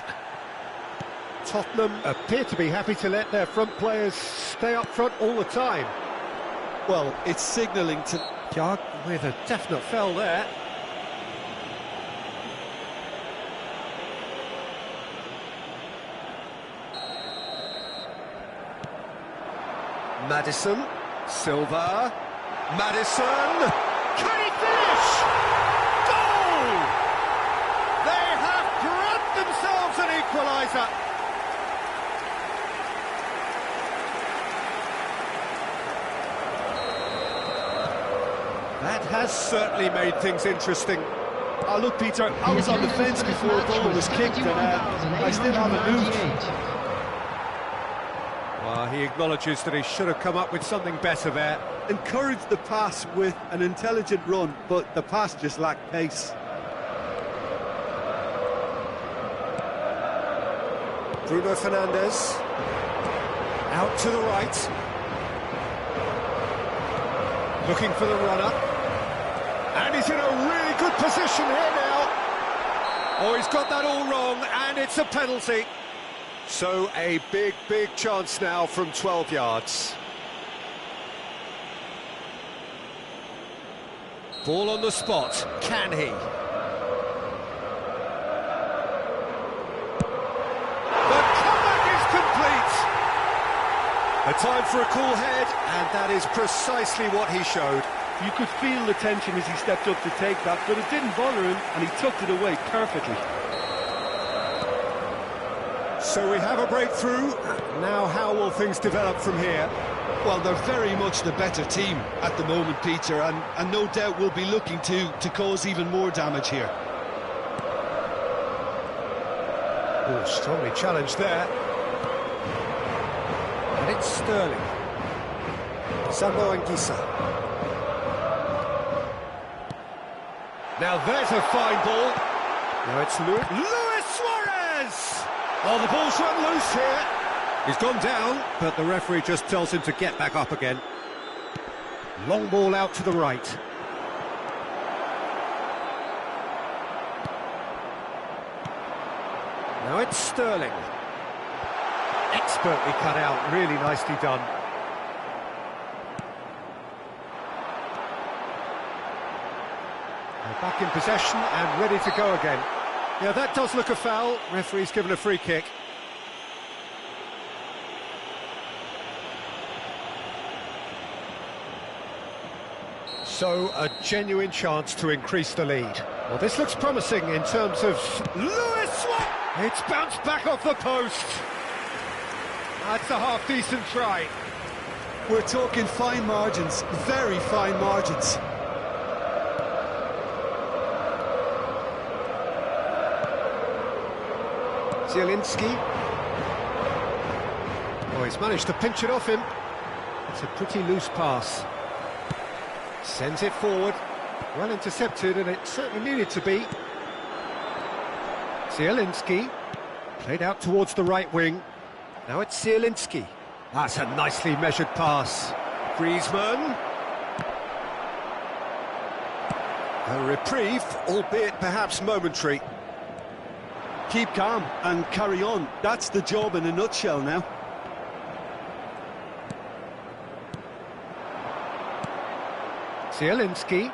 Tottenham appear to be happy to let their front players stay up front all the time. Well, it's signalling to... Jog with a definite foul there. Maddison, Silva, Maddison, can he finish? Goal! They have grabbed themselves an has certainly made things interesting. Look, Peter, I was on the fence before the ball was kicked, and I still haven't moved. Well, he acknowledges that he should have come up with something better there. Encouraged the pass with an intelligent run, but the pass just lacked pace. Bruno Fernandes. Out to the right. Looking for the runner. And he's in a really good position here now. Oh, he's got that all wrong, and it's a penalty. So a big, big chance now from 12 yards. Ball on the spot. Can he? The comeback is complete. A time for a cool head, and that is precisely what he showed. You could feel the tension as he stepped up to take that, but it didn't bother him, and he tucked it away perfectly. So we have a breakthrough. Now how will things develop from here? Well, they're very much the better team at the moment, Peter, and no doubt will be looking to cause even more damage here. Oh, strongly challenged there. And it's Sterling. Sambo Anguissa. Now there's a fine ball. Now it's Luis Suarez! Oh, the ball's run loose here. He's gone down, but the referee just tells him to get back up again. Long ball out to the right. Now it's Sterling. Expertly cut out, really nicely done. They're back in possession and ready to go again. Yeah, that does look a foul. Referee's given a free kick. So, a genuine chance to increase the lead. Well, this looks promising in terms of Luis Suarez. It's bounced back off the post. That's a half-decent try. We're talking fine margins, very fine margins. Zielinski. Oh, he's managed to pinch it off him. It's a pretty loose pass. Sends it forward. Well intercepted, and it certainly needed to be. Zielinski. Played out towards the right wing. Now it's Zielinski. That's a nicely measured pass. Griezmann. A reprieve, albeit perhaps momentary. Keep calm and carry on. That's the job in a nutshell now. Zielinski.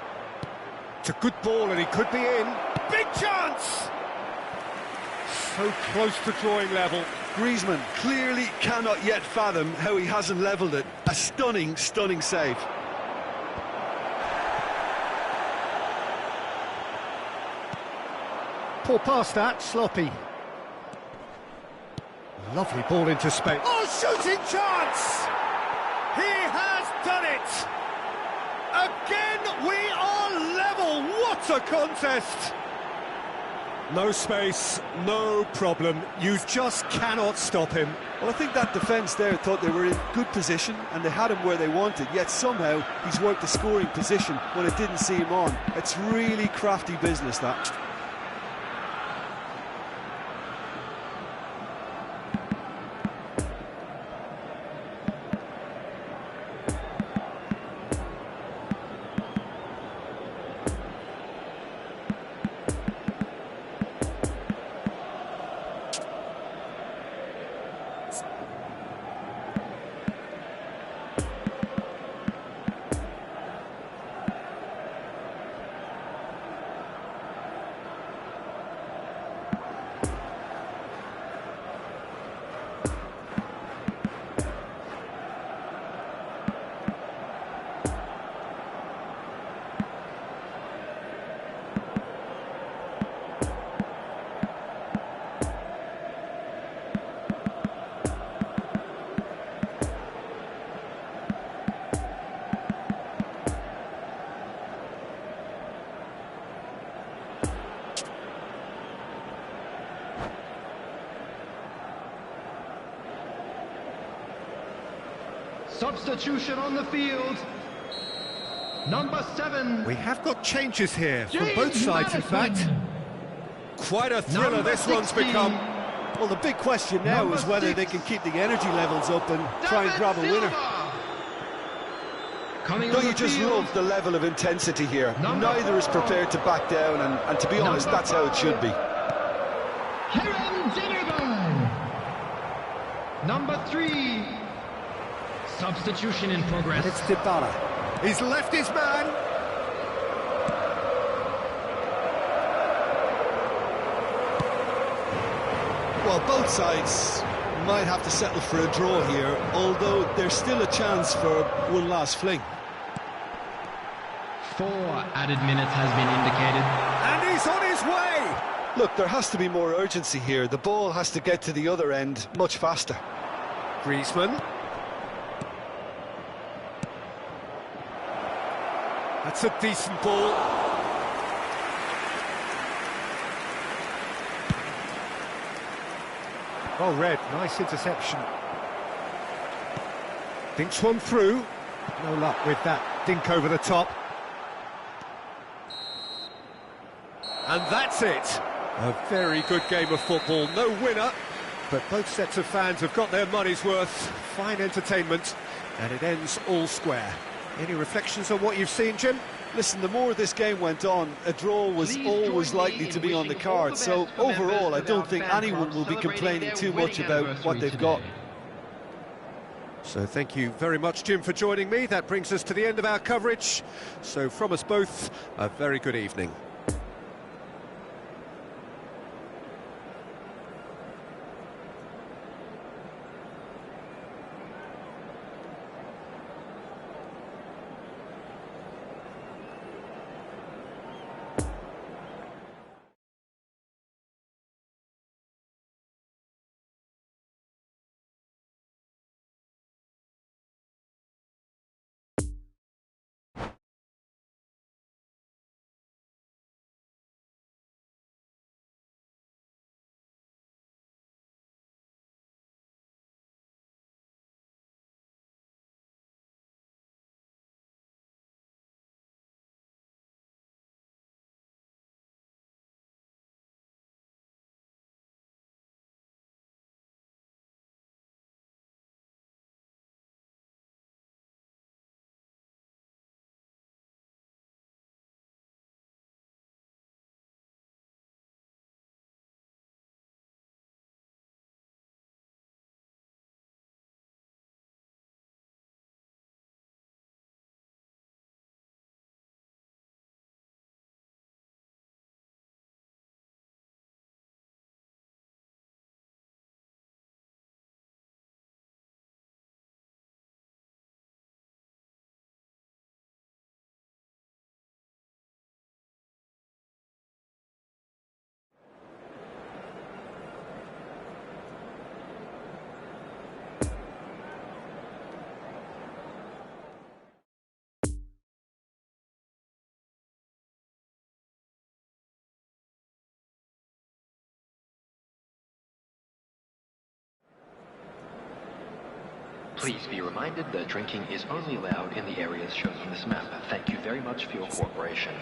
It's a good ball and he could be in. Big chance! So close to drawing level. Griezmann clearly cannot yet fathom how he hasn't levelled it. A stunning, stunning save. Poor pass that, sloppy. Lovely ball into space. Oh, shooting chance! He has done it! Again, we are level! What a contest! No space, no problem. You just cannot stop him. Well, I think that defence there thought they were in good position and they had him where they wanted, yet somehow he's worked the scoring position when it didn't see him on. It's really crafty business, that. Substitution on the field. Number 7. We have got changes here from both sides, in fact. Quite a thriller this one's become. Well, the big question now is whether they can keep the energy levels up and try and grab a winner. Don't you just love the level of intensity here? Neither is prepared to back down, and to be honest, that's how it should be. Number 3. Substitution in progress. It's Dybala. He's left his man. Well, both sides might have to settle for a draw here, although there's still a chance for one last fling. 4 added minutes has been indicated. And he's on his way. Look, there has to be more urgency here. The ball has to get to the other end much faster. Griezmann. That's a decent ball. Well read, nice interception. Dinks one through. No luck with that dink over the top. And that's it. A very good game of football. No winner, but both sets of fans have got their money's worth. Fine entertainment, and it ends all square. Any reflections on what you've seen, Jim? Listen, the more this game went on, a draw was always likely to be on the card. So overall, I don't think anyone will be complaining too much about what they've got. So thank you very much, Jim, for joining me. That brings us to the end of our coverage. So from us both, a very good evening. Please be reminded that drinking is only allowed in the areas shown on this map. Thank you very much for your cooperation.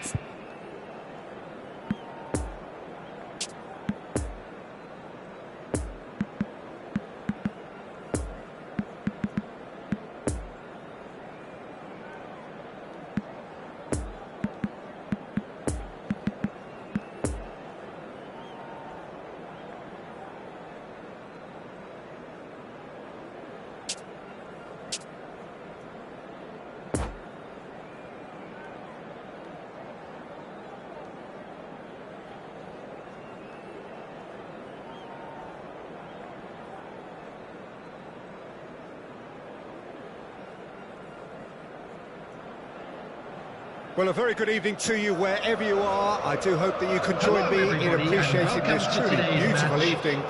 Well, a very good evening to you wherever you are. I do hope that you can join me in appreciating this truly beautiful evening.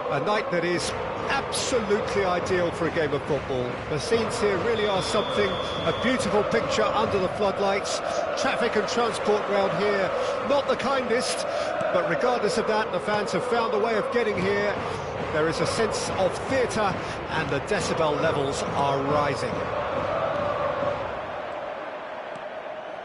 A night that is absolutely ideal for a game of football. The scenes here really are something. A beautiful picture under the floodlights. Traffic and transport round here, not the kindest. But regardless of that, the fans have found a way of getting here. There is a sense of theatre and the decibel levels are rising.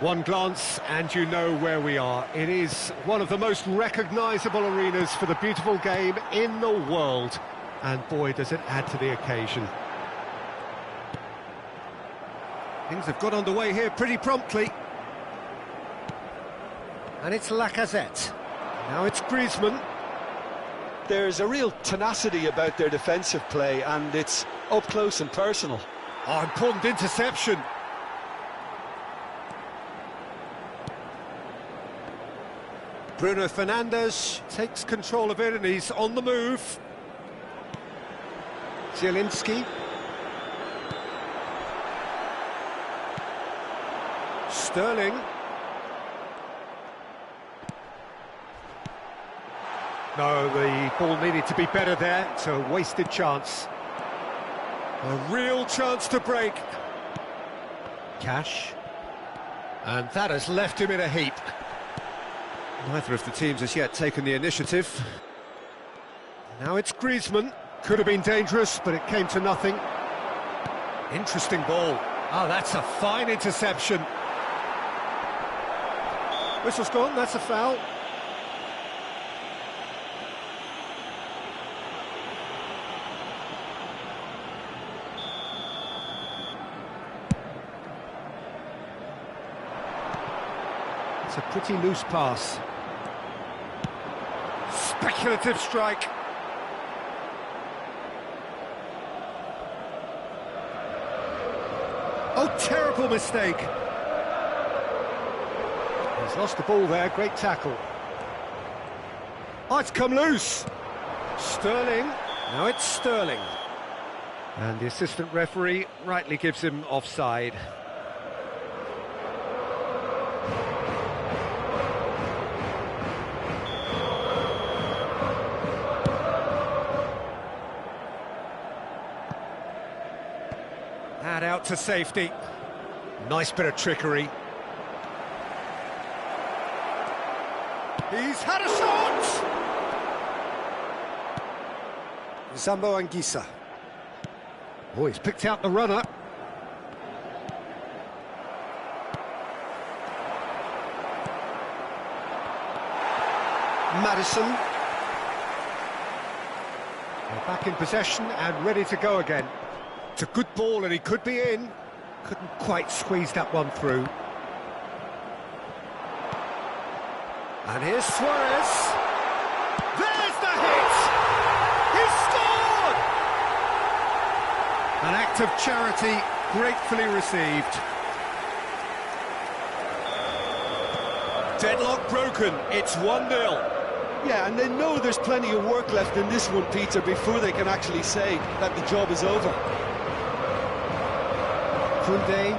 One glance and you know where we are. It is one of the most recognisable arenas for the beautiful game in the world. And boy, does it add to the occasion. Things have got underway here pretty promptly. And it's Lacazette. Now it's Griezmann. There's a real tenacity about their defensive play, and it's up close and personal. Oh, important interception. Bruno Fernandes takes control of it and he's on the move. Zielinski. Sterling. No, the ball needed to be better there. It's a wasted chance. A real chance to break. Cash. And that has left him in a heap. Neither of the teams has yet taken the initiative. Now it's Griezmann. Could have been dangerous, but it came to nothing. Interesting ball. Oh, that's a fine interception. Whistle's gone, that's a foul. It's a pretty loose pass. Speculative strike. Oh, terrible mistake. He's lost the ball there, great tackle. Oh, it's come loose. Sterling, now it's Sterling. And the assistant referee rightly gives him offside. And out to safety. Nice bit of trickery. He's had a shot! Zambo Anguissa. Oh, he's picked out the runner. Maddison. They're back in possession and ready to go again. It's a good ball and he could be in. Couldn't quite squeeze that one through. And here's Suarez. There's the hit! He scored! An act of charity gratefully received. Deadlock broken, it's 1-0. Yeah, and they know there's plenty of work left in this one, Peter, before they can actually say that the job is over. Koundé,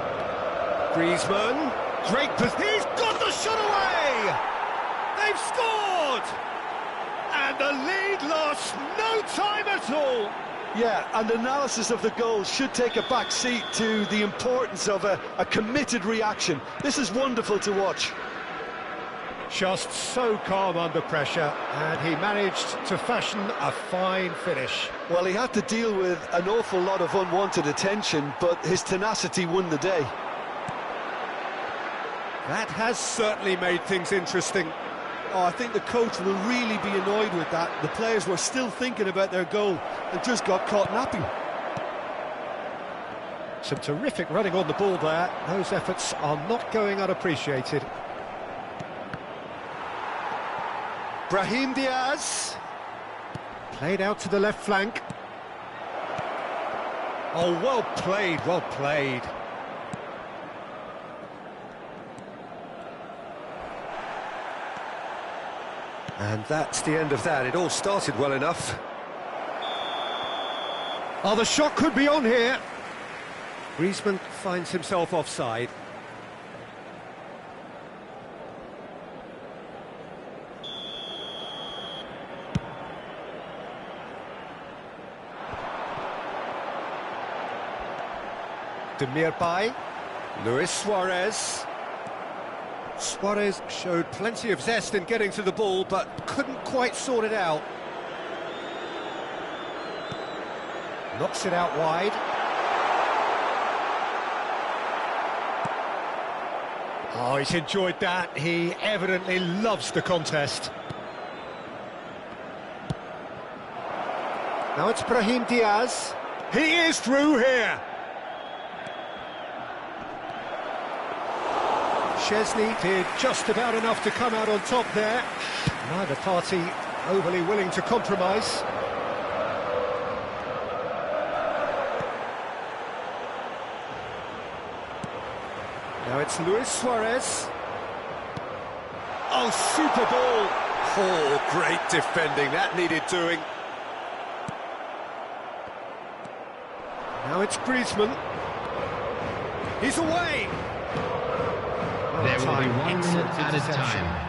Griezmann, great position. He's got the shot away! They've scored! And the lead lost no time at all. Yeah, and analysis of the goal should take a back seat to the importance of a committed reaction. This is wonderful to watch. Just so calm under pressure, and he managed to fashion a fine finish. Well, he had to deal with an awful lot of unwanted attention, but his tenacity won the day. That has certainly made things interesting. Oh, I think the coach will really be annoyed with that. The players were still thinking about their goal and just got caught napping. Some terrific running on the ball there. Those efforts are not going unappreciated. Brahim Diaz. Played out to the left flank. Oh, well played, well played. And that's the end of that. It all started well enough. Oh, the shot could be on here. Griezmann finds himself offside. Demirbay, Luis Suarez. Suarez showed plenty of zest in getting to the ball, but couldn't quite sort it out. Knocks it out wide. Oh, he's enjoyed that. He evidently loves the contest. Now it's Brahim Diaz. He is through here. Chesney did just about enough to come out on top there. Neither party overly willing to compromise. Now it's Luis Suarez. Oh, super ball. Oh, great defending. That needed doing. Now it's Griezmann. He's away. There will be 1 minute added time.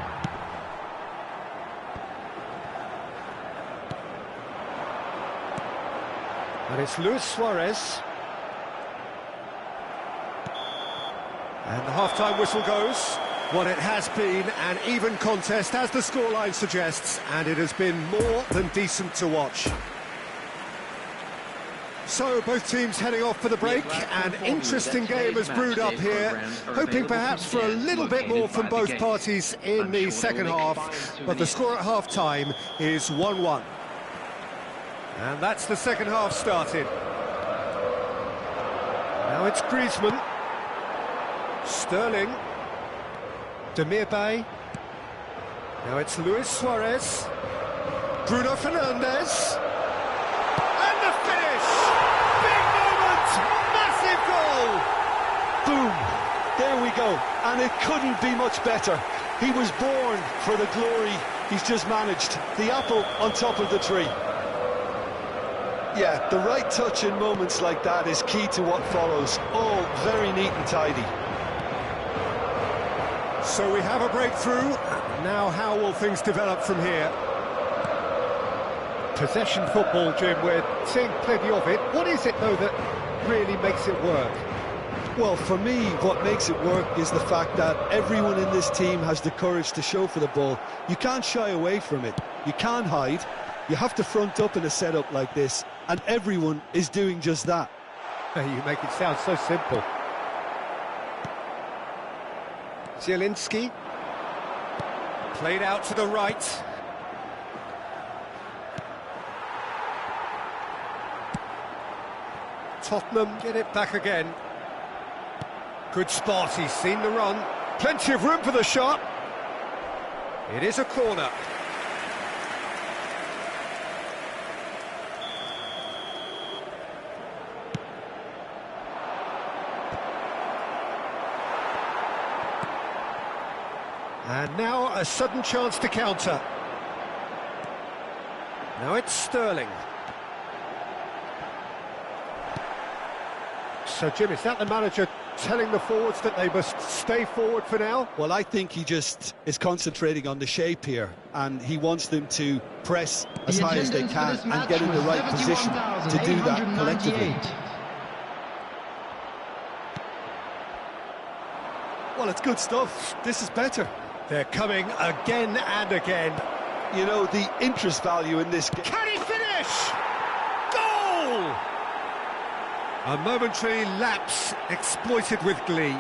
And it's Luis Suarez. And the half-time whistle goes. Well, it has been an even contest, as the scoreline suggests, and it has been more than decent to watch. So, both teams heading off for the break. An interesting game has brewed up here, hoping perhaps for a little bit more from both parties in the second half, but the score at half-time is 1-1. And that's the second half started. Now it's Griezmann. Sterling. Demirbay. Now it's Luis Suarez. Bruno Fernandes. And the finish! Big moment! Massive goal! Boom! There we go. And it couldn't be much better. He was born for the glory he's just managed. The apple on top of the tree. Yeah, the right touch in moments like that is key to what follows. All very neat and tidy. So we have a breakthrough. Now how will things develop from here? Possession football, Jim, we're seeing plenty of it. What is it, though, that really makes it work? Well, for me, what makes it work is the fact that everyone in this team has the courage to show for the ball. You can't shy away from it. You can't hide. You have to front up in a setup like this, and everyone is doing just that. You make it sound so simple. Zielinski. Played out to the right. Tottenham get it back again. Good spot, he's seen the run. Plenty of room for the shot. It is a corner. And now a sudden chance to counter. Now it's Sterling. So, Jim, is that the manager telling the forwards that they must stay forward for now? Well, I think he just is concentrating on the shape here, and he wants them to press as high as they can and get in the right position to do that collectively. Well, it's good stuff. This is better. They're coming again and again. You know, the interest value in this game. Can he finish? Goal! A momentary lapse exploited with glee.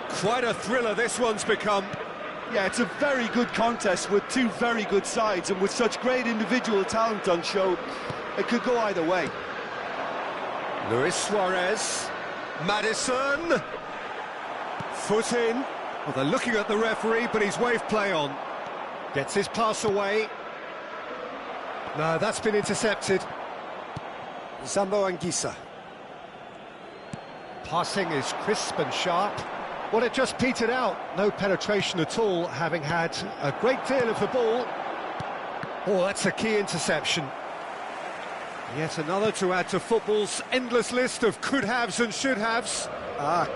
Quite a thriller this one's become. Yeah, it's a very good contest with two very good sides, and with such great individual talent on show, it could go either way. Luis Suarez. Maddison. Foot in. Well, they're looking at the referee, but he's waved play on. Gets his pass away. No, that's been intercepted. Zambo Anguissa. Passing is crisp and sharp. Well, it just petered out. No penetration at all, having had a great deal of the ball. Oh, that's a key interception. Yet another to add to football's endless list of could-haves and should-haves.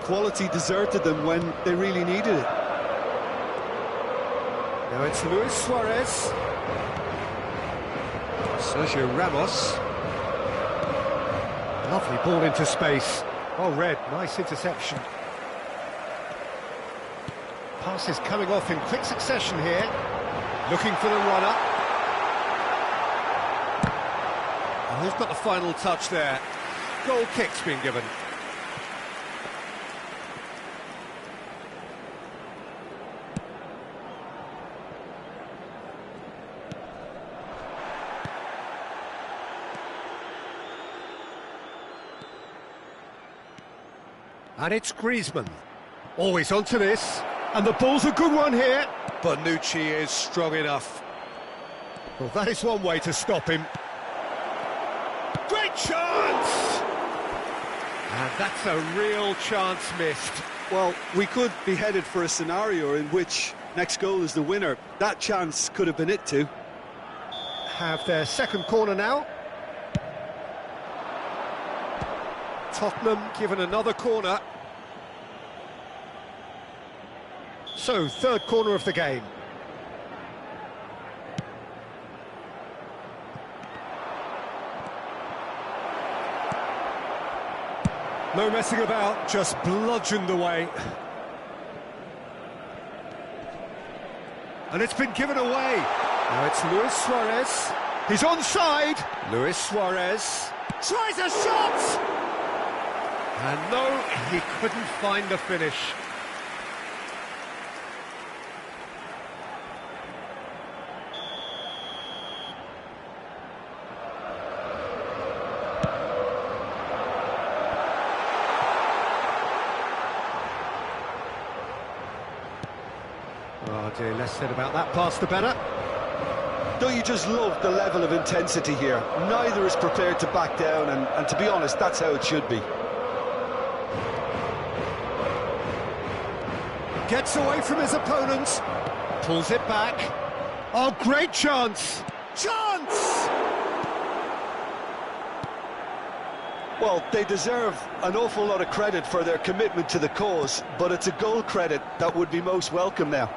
Quality deserted them when they really needed it. Now it's Luis Suarez. Sergio Ramos. Lovely ball into space. Oh, Red, nice interception. Passes coming off in quick succession here. Looking for the runner. Oh, who's got the final touch there? Goal kick's been given. And it's Griezmann. Always onto this. And the ball's a good one here. Bonucci is strong enough. Well, that is one way to stop him. Great chance! And that's a real chance missed. Well, we could be headed for a scenario in which next goal is the winner. That chance could have been it too. Have their second corner now. Tottenham given another corner. So, third corner of the game. No messing about, just bludgeoned away. And it's been given away. Now it's Luis Suarez. He's onside. Luis Suarez tries a shot! And no, he couldn't find the finish. Oh dear, less said about that pass the better. Don't you just love the level of intensity here? Neither is prepared to back down, and to be honest, that's how it should be. Gets away from his opponents, pulls it back. Oh, great chance! Chance! Well, they deserve an awful lot of credit for their commitment to the cause, but it's a goal credit that would be most welcome now.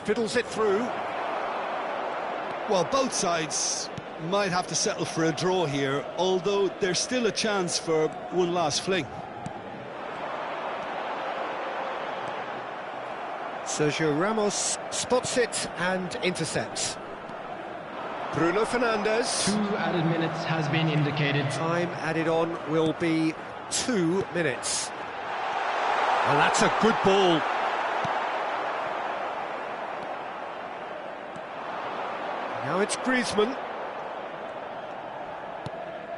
Fiddles it through. Well, both sides might have to settle for a draw here, although there's still a chance for one last fling. Sergio Ramos spots it and intercepts. Bruno Fernandes. 2 added minutes has been indicated. Time added on will be 2 minutes. Well, that's a good ball. Now it's Griezmann.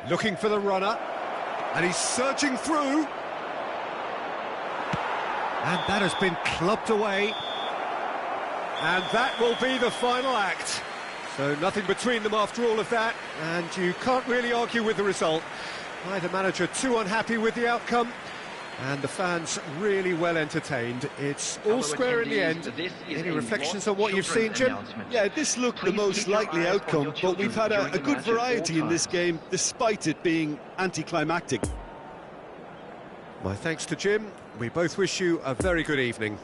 Looking for the runner. And he's surging through. And that has been clubbed away. And that will be the final act. So nothing between them after all of that. And you can't really argue with the result. Neither manager too unhappy with the outcome. And the fans really well entertained. It's all square in the end. Any reflections on what you've seen, Jim? Yeah, this looked the most likely outcome, but we've had a good variety in this game, despite it being anticlimactic. My thanks to Jim. We both wish you a very good evening.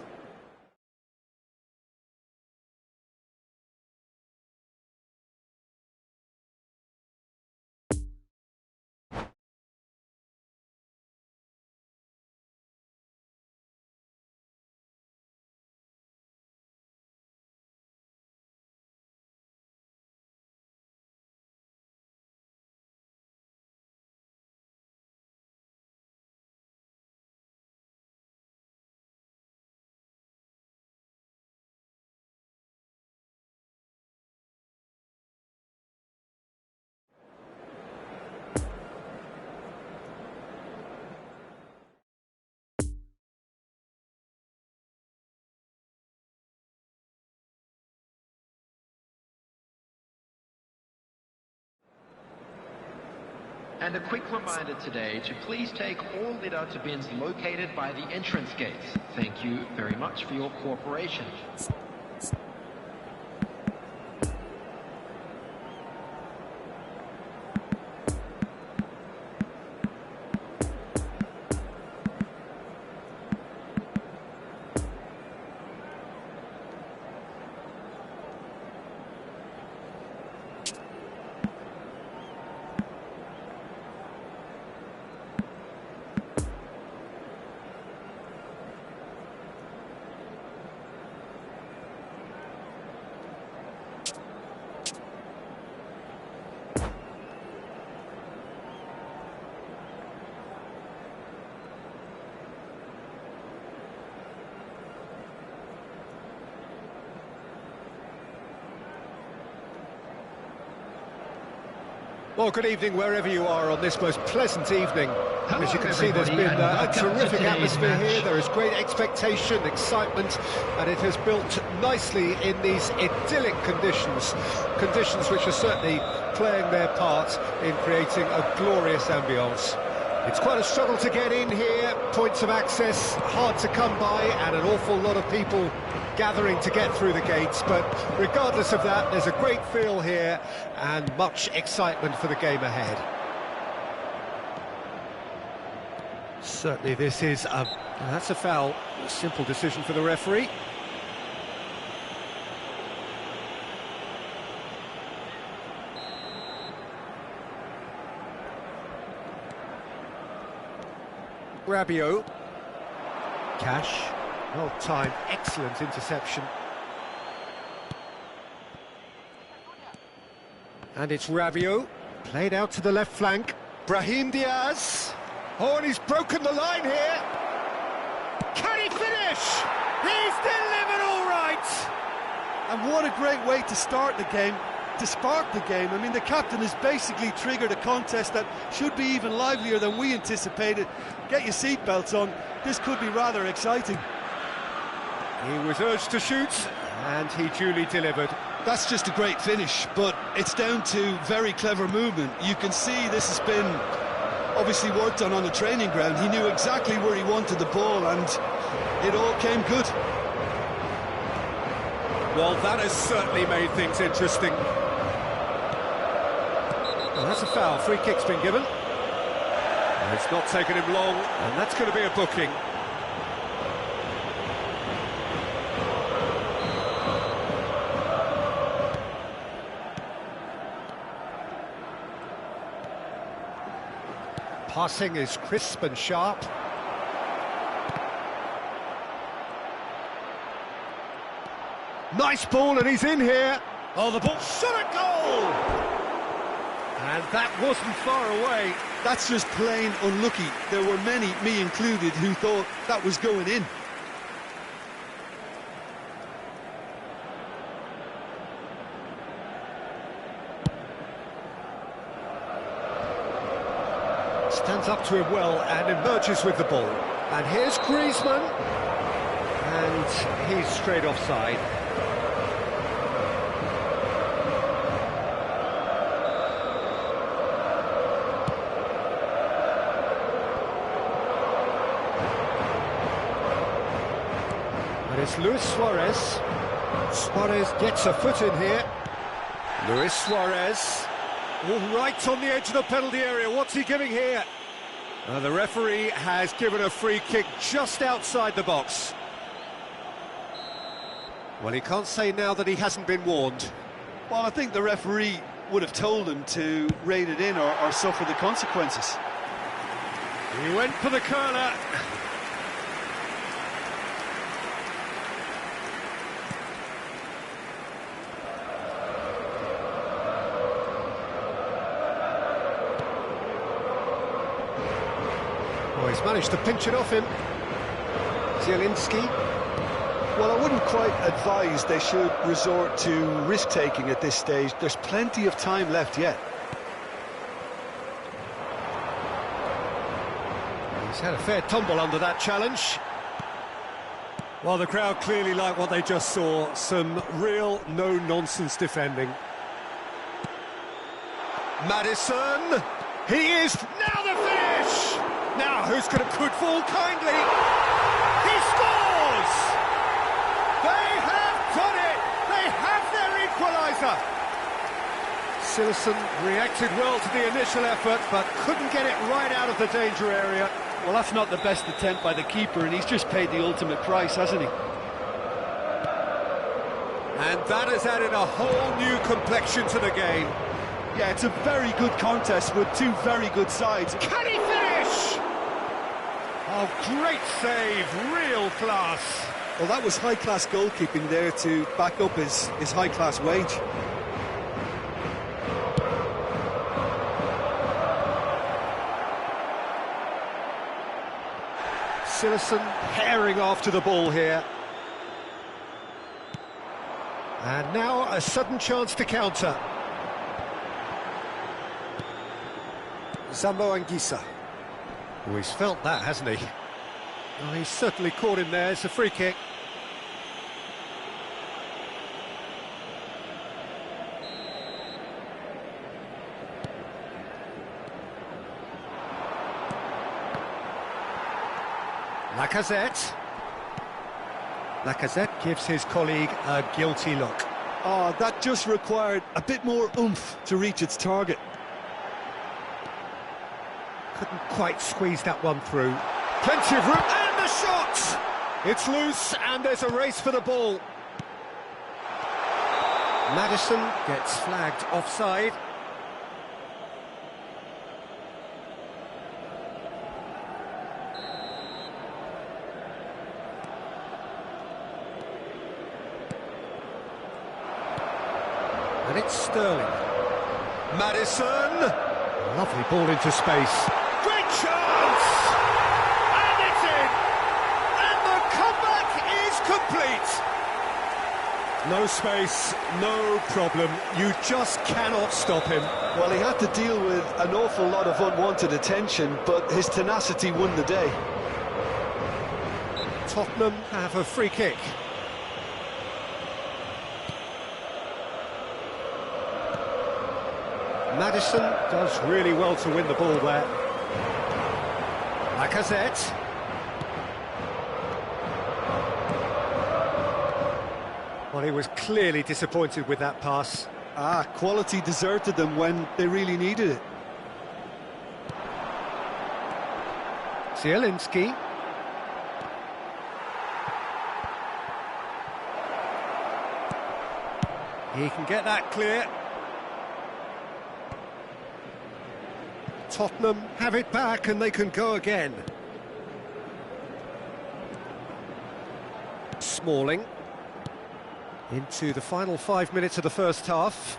And a quick reminder today to please take all litter to bins located by the entrance gates. Thank you very much for your cooperation. Well, good evening wherever you are on this most pleasant evening. As you can see, there's been a terrific atmosphere here. There is great expectation, excitement, and it has built nicely in these idyllic conditions. Conditions which are certainly playing their part in creating a glorious ambience. It's quite a struggle to get in here, points of access hard to come by, and an awful lot of people gathering to get through the gates, but regardless of that, there's a great feel here and much excitement for the game ahead. Certainly this is that's a foul. A simple decision for the referee. Rabiot. Cash. Well timed, excellent interception. And it's Rabiot, played out to the left flank. Brahim Diaz. Oh, and he's broken the line here. Can he finish? He's delivered all right. And what a great way to start the game, to spark the game. I mean, the captain has basically triggered a contest that should be even livelier than we anticipated. Get your seatbelts on, this could be rather exciting. He was urged to shoot, and he duly delivered. That's just a great finish, but it's down to very clever movement. You can see this has been obviously worked on the training ground. He knew exactly where he wanted the ball, and it all came good. Well, that has certainly made things interesting. Well, that's a foul. Free kick's been given. And it's not taken him long, and that's going to be a booking. Passing is crisp and sharp. Nice ball, and he's in here. Oh, the ball shot at goal! And that wasn't far away. That's just plain unlucky. There were many, me included, who thought that was going in. Stands up to him well and emerges with the ball. And here's Griezmann. And he's straight offside. And it's Luis Suarez. Suarez gets a foot in here. Luis Suarez. All right on the edge of the penalty area. What's he giving here? The referee has given a free kick just outside the box. Well, he can't say now that he hasn't been warned. Well, I think the referee would have told him to rein it in or suffer the consequences. He went for the curler. Oh, he's managed to pinch it off him. Zielinski. Well, I wouldn't quite advise they should resort to risk-taking at this stage. There's plenty of time left yet. He's had a fair tumble under that challenge. Well, the crowd clearly like what they just saw. Some real no-nonsense defending. Maddison! He is... Now the finish! Now, could fall kindly. He scores! They have done it! They have their equaliser! Sillerson reacted well to the initial effort, but couldn't get it right out of the danger area. Well, that's not the best attempt by the keeper, and he's just paid the ultimate price, hasn't he? And that has added a whole new complexion to the game. Yeah, it's a very good contest with two very good sides. Can he finish? Oh, great save, real class. Well, that was high-class goalkeeping there to back up his high-class wage. Sillerson herring after the ball here. And now a sudden chance to counter. Zambo Anguissa. Oh, he's felt that, hasn't he? Oh, he's certainly caught him there. It's a free kick. Lacazette. Lacazette gives his colleague a guilty look. Oh, that just required a bit more oomph to reach its target. Couldn't quite squeeze that one through. Plenty of room, and the shot! It's loose, and there's a race for the ball. Maddison gets flagged offside. And it's Sterling. Maddison! Lovely ball into space. Great chance! And it's in! And the comeback is complete! No space, no problem. You just cannot stop him. Well, he had to deal with an awful lot of unwanted attention, but his tenacity won the day. Tottenham have a free kick. Maddison does really well to win the ball there. Lacazette. Well, he was clearly disappointed with that pass. Quality deserted them when they really needed it. Zielinski. He can get that clear. Tottenham have it back and they can go again. Smalling. Into the final 5 minutes of the first half.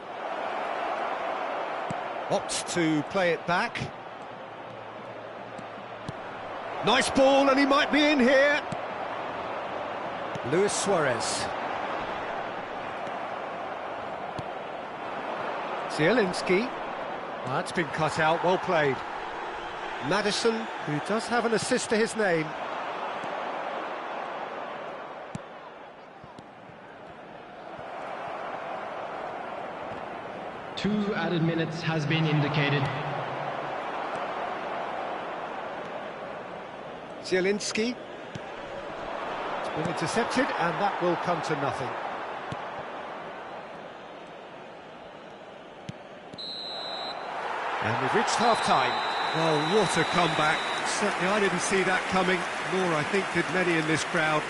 Opts to play it back. Nice ball, and he might be in here. Luis Suarez. Zielinski. Well, that's been cut out, well played. Maddison, who does have an assist to his name. Two added minutes has been indicated. Zielinski. It's been intercepted, and that will come to nothing. And we've reached half-time. Well, what a comeback. Certainly I didn't see that coming, nor I think did many in this crowd.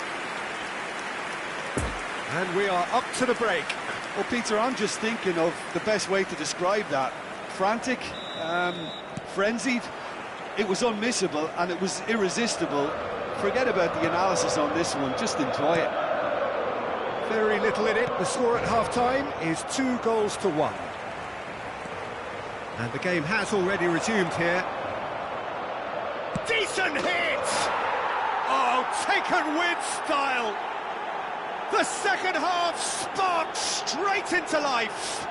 And we are up to the break. Well, Peter, I'm just thinking of the best way to describe that. Frantic, frenzied. It was unmissable and it was irresistible. Forget about the analysis on this one, just enjoy it. Very little in it. The score at half-time is 2-1. And the game has already resumed here. Decent hit! Oh, taken with style! The second half sparked straight into life.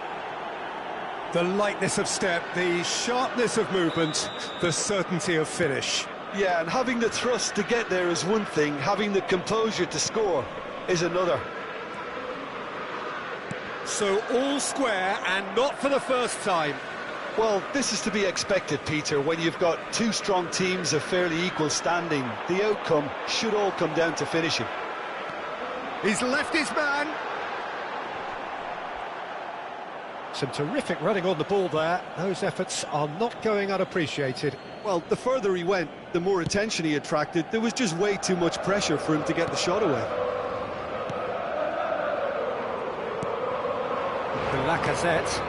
The lightness of step, the sharpness of movement, the certainty of finish. Yeah, and having the thrust to get there is one thing, having the composure to score is another. So all square, and not for the first time. Well, this is to be expected, Peter, when you've got two strong teams of fairly equal standing. The outcome should all come down to finishing. He's left his man. Some terrific running on the ball there. Those efforts are not going unappreciated. Well, the further he went, the more attention he attracted. There was just way too much pressure for him to get the shot away. Lacazette.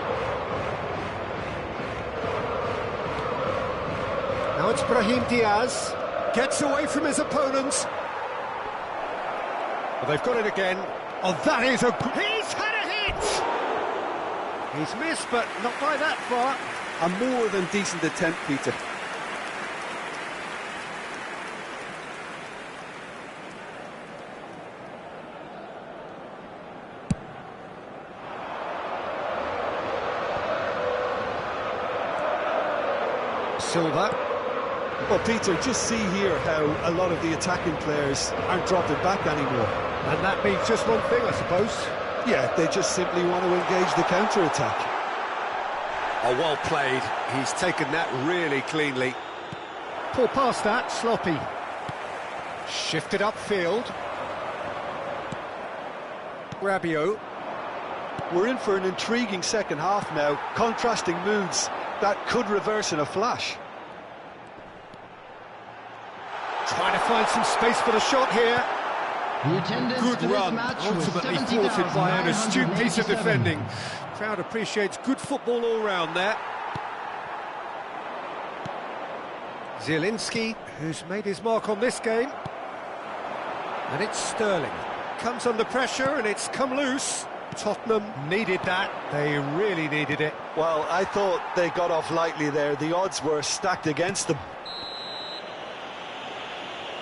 Now it's Brahim Diaz. Gets away from his opponent. Well, they've got it again. Oh, that is a... He's had a hit! He's missed, but not by that far. A more than decent attempt, Peter. Silva. Well, Peter, just see here how a lot of the attacking players aren't dropping back anymore. And that means just one thing, I suppose. Yeah, they just simply want to engage the counter-attack. Oh, well played. He's taken that really cleanly. Pull past that, sloppy. Shifted upfield. Rabiot. We're in for an intriguing second half now. Contrasting moods that could reverse in a flash. Trying to find some space for the shot here. The attendance Good for this run, match was ultimately thwarted by an astute piece of 70,987. defending. Crowd appreciates good football all round there. Zielinski, who's made his mark on this game. And it's Sterling. Comes under pressure and it's come loose. Tottenham needed that. They really needed it. Well, I thought they got off lightly there. The odds were stacked against them.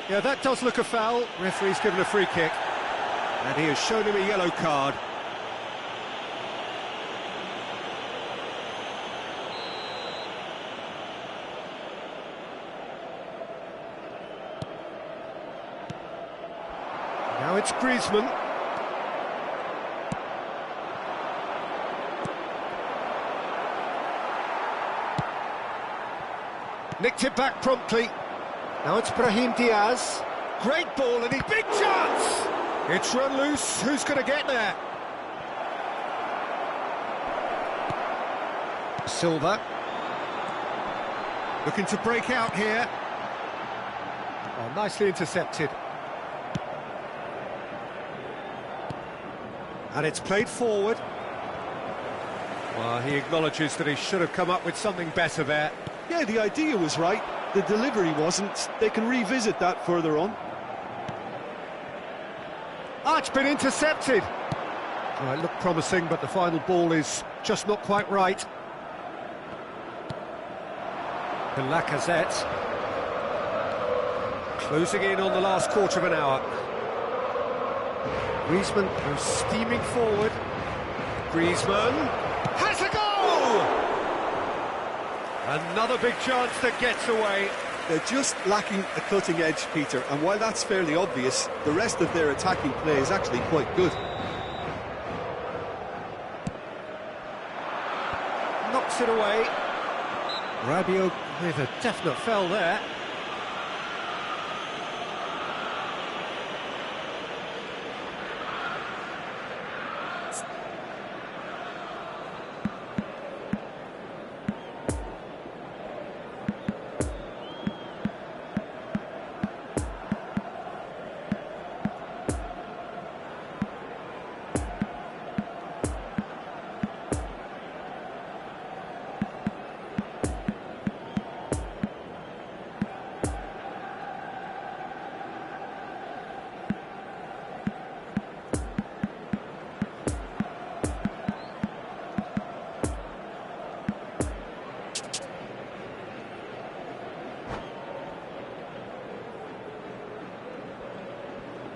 Yeah, that does look a foul. Referee's given a free kick. And he has shown him a yellow card. Now it's Griezmann. Nicked it back promptly. Now it's Brahim Diaz. Great ball and a big chance! It's run loose. Who's going to get there? Silva. Looking to break out here. Oh, nicely intercepted. And it's played forward. Well, he acknowledges that he should have come up with something better there. Yeah, the idea was right. The delivery wasn't. They can revisit that further on. It's been intercepted. Well, it looked promising, but the final ball is just not quite right. And Lacazette. Closing in on the last quarter of an hour. Griezmann goes steaming forward. Griezmann has a goal! Another big chance that gets away. They're just lacking a cutting edge, Peter, and while that's fairly obvious, the rest of their attacking play is actually quite good. Knocks it away. Rabiot with a definite foul there.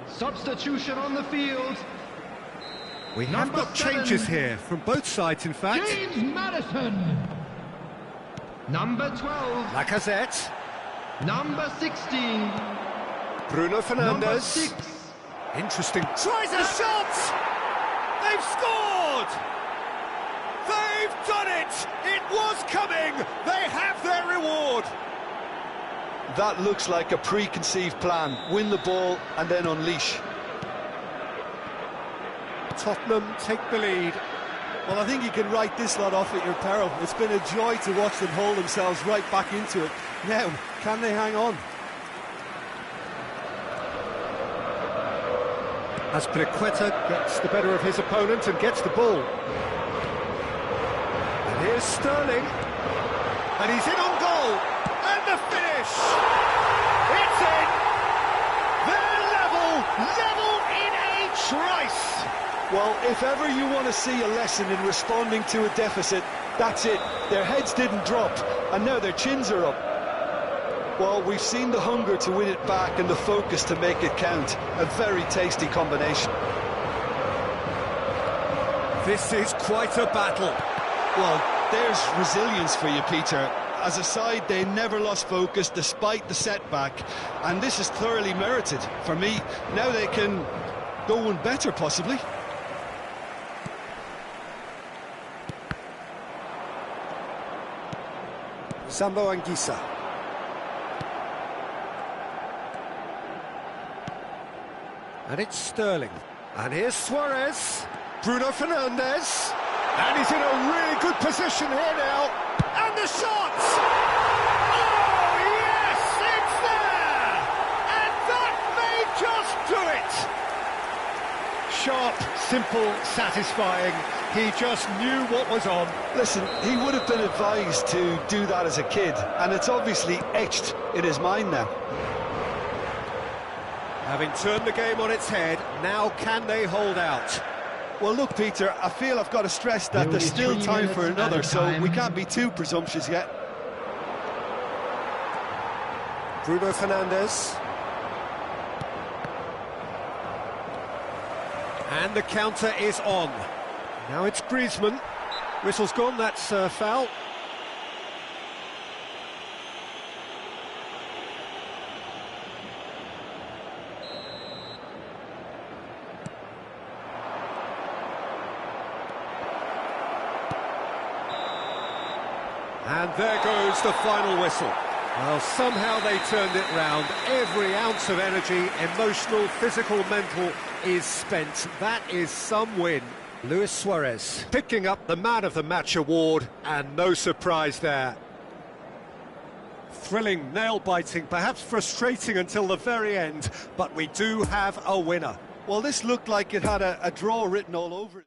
Substitution on the field. We have Number got changes 7. here, from both sides in fact. James Maddison. Number 12. Lacazette. Number 16. Bruno Number Fernandes. 6. Interesting. Tries a shot! They've scored! They've done it! It was coming! They have their reward! That looks like a preconceived plan. Win the ball and then unleash. Tottenham take the lead. Well, I think you can write this lot off at your peril. It's been a joy to watch them hold themselves right back into it. Now, can they hang on? Azpilicueta gets the better of his opponent and gets the ball. And here's Sterling. And he's in on goal. And the finish! It's in! They're level in a trice! Well, if ever you want to see a lesson in responding to a deficit, that's it. Their heads didn't drop, and now their chins are up. Well, we've seen the hunger to win it back and the focus to make it count. A very tasty combination. This is quite a battle. Well, there's resilience for you, Peter. as a side, they never lost focus despite the setback, and this is thoroughly merited. For me, now they can go one better, possibly. Sambo Anguissa. And it's Sterling. And here's Suarez. Bruno Fernandes. And he's in a really good position here now. And the shot! Oh, yes, it's there! And that may just do it! Sharp, simple, satisfying. He just knew what was on. Listen, he would have been advised to do that as a kid, and it's obviously etched in his mind now. Having turned the game on its head, now can they hold out? Well, look, Peter, I feel I've got to stress that there's still time for another, so we can't be too presumptuous yet. Bruno Fernandes. And the counter is on. Now it's Griezmann. Whistle's gone, that's foul. And there goes the final whistle. Well, somehow they turned it round. Every ounce of energy, emotional, physical, mental, is spent. That is some win. Luis Suarez picking up the Man of the Match award, and no surprise there. Thrilling, nail-biting, perhaps frustrating until the very end, but we do have a winner. Well, this looked like it had a draw written all over it.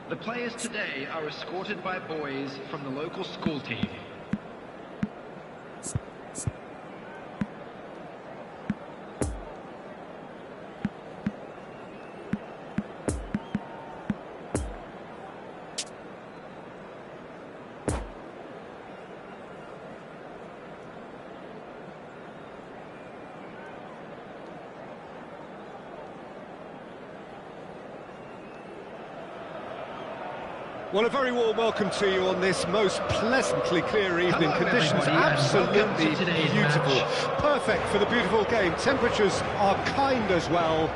The players today are escorted by boys from the local school team. Well, a very warm welcome to you on this most pleasantly clear evening. Hello, Conditions everybody, and absolutely welcome to today's beautiful. match. Perfect for the beautiful game. Temperatures are kind as well.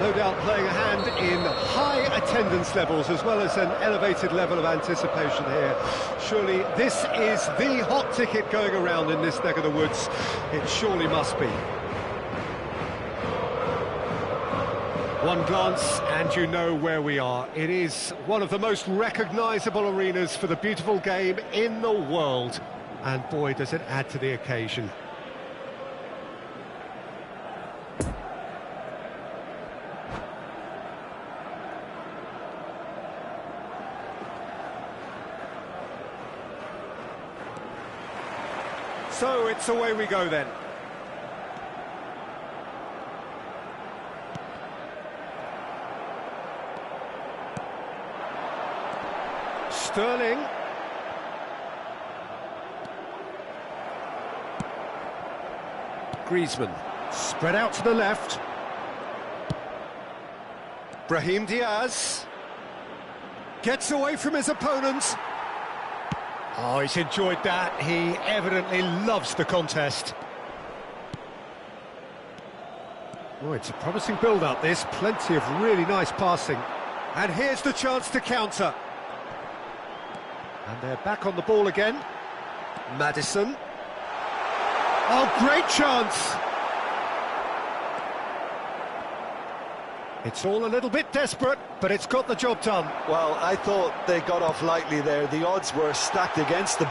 No doubt playing a hand in high attendance levels as well as an elevated level of anticipation here. Surely this is the hot ticket going around in this neck of the woods. It surely must be. One glance and you know where we are. It is one of the most recognisable arenas for the beautiful game in the world. And boy, does it add to the occasion. So it's away we go then. Sterling. Griezmann. Spread out to the left. Brahim Diaz. Gets away from his opponent. Oh, he's enjoyed that. He evidently loves the contest. Oh, it's a promising build-up, this. Plenty of really nice passing. And here's the chance to counter. And they're back on the ball again. Maddison. Oh, great chance! It's all a little bit desperate, but it's got the job done. Well, I thought they got off lightly there. The odds were stacked against them.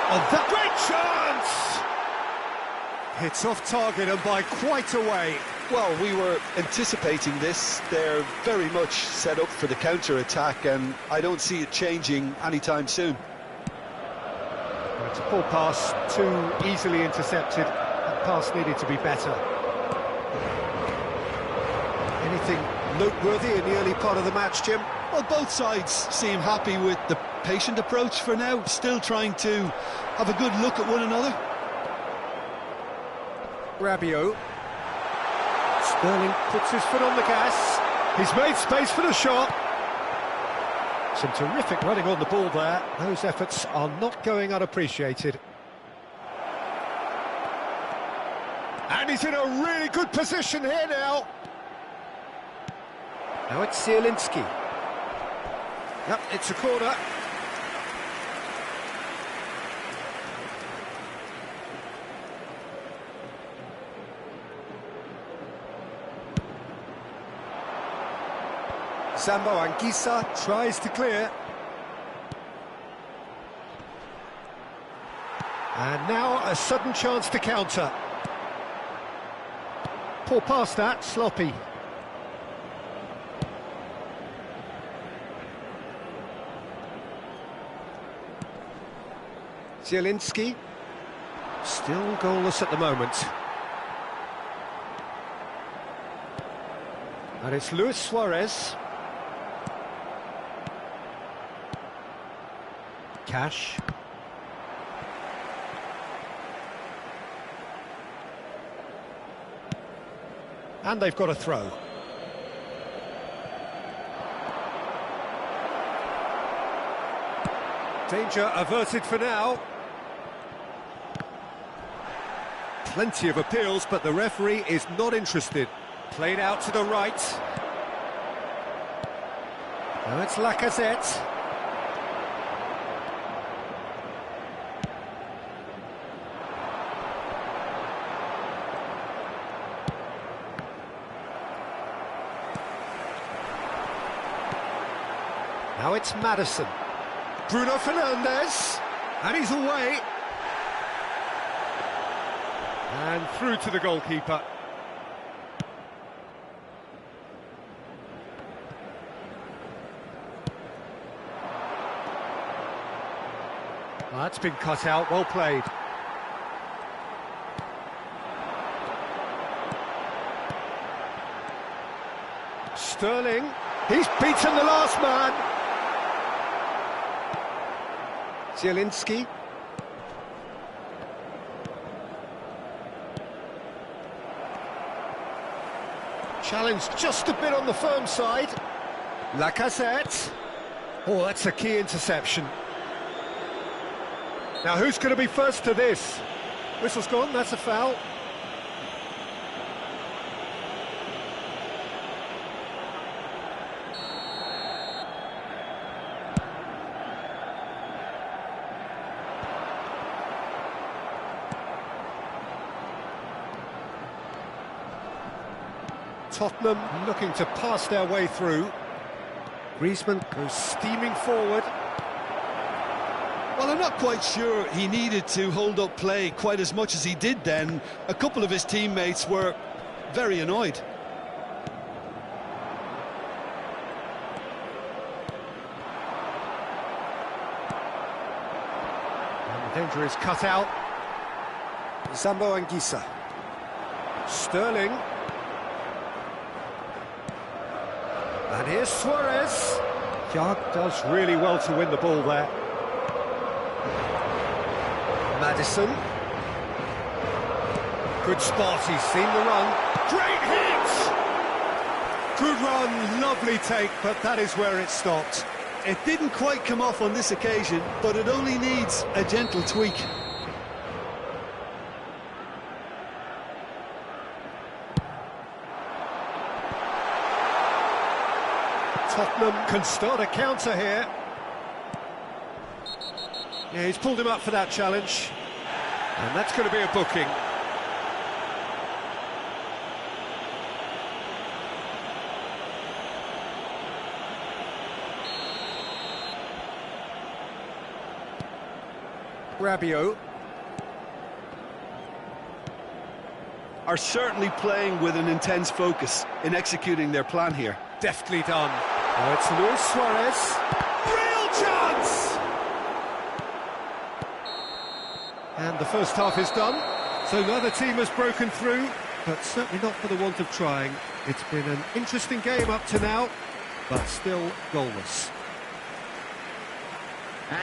Oh, that great chance! It's off target and by quite a way. Well, we were anticipating this. They're very much set up for the counter-attack, and I don't see it changing anytime soon. It's a poor pass, too easily intercepted. That pass needed to be better. Anything noteworthy in the early part of the match, Jim? Well, both sides seem happy with the patient approach for now, still trying to have a good look at one another. Rabiot. Sterling puts his foot on the gas. He's made space for the shot. Some terrific running on the ball there. Those efforts are not going unappreciated. And he's in a really good position here now. Now it's Zielinski. Yep, it's a corner. Sambo Anguissa tries to clear. And now a sudden chance to counter. Poor pass that, sloppy. Zielinski. Still goalless at the moment. And it's Luis Suarez. Cash. And they've got a throw. Danger averted for now. Plenty of appeals, but the referee is not interested. Played out to the right. Now it's Lacazette. Now it's Maddison. Bruno Fernandes. And he's away. And through to the goalkeeper. Oh, that's been cut out, well played. Sterling, he's beaten the last man. Zielinski. Challenge just a bit on the firm side. Lacazette. Oh, that's a key interception. Now, who's going to be first to this? Whistle's gone, that's a foul. Tottenham looking to pass their way through. Griezmann goes steaming forward. Well, I'm not quite sure he needed to hold up play quite as much as he did then. A couple of his teammates were very annoyed. And the danger is cut out. Zambo Anguissa. Sterling. And here's Suarez. Yard does really well to win the ball there. Maddison. Good spot, he's seen the run. Great hit! Good run, lovely take, but that is where it stopped. It didn't quite come off on this occasion, but it only needs a gentle tweak. Tottenham can start a counter here. Yeah, he's pulled him up for that challenge. And that's going to be a booking. Rabiot. Are certainly playing with an intense focus in executing their plan here. Deftly done. Oh, it's Luis Suarez. Real chance! And the first half is done. So neither team has broken through, but certainly not for the want of trying. It's been an interesting game up to now, but still goalless.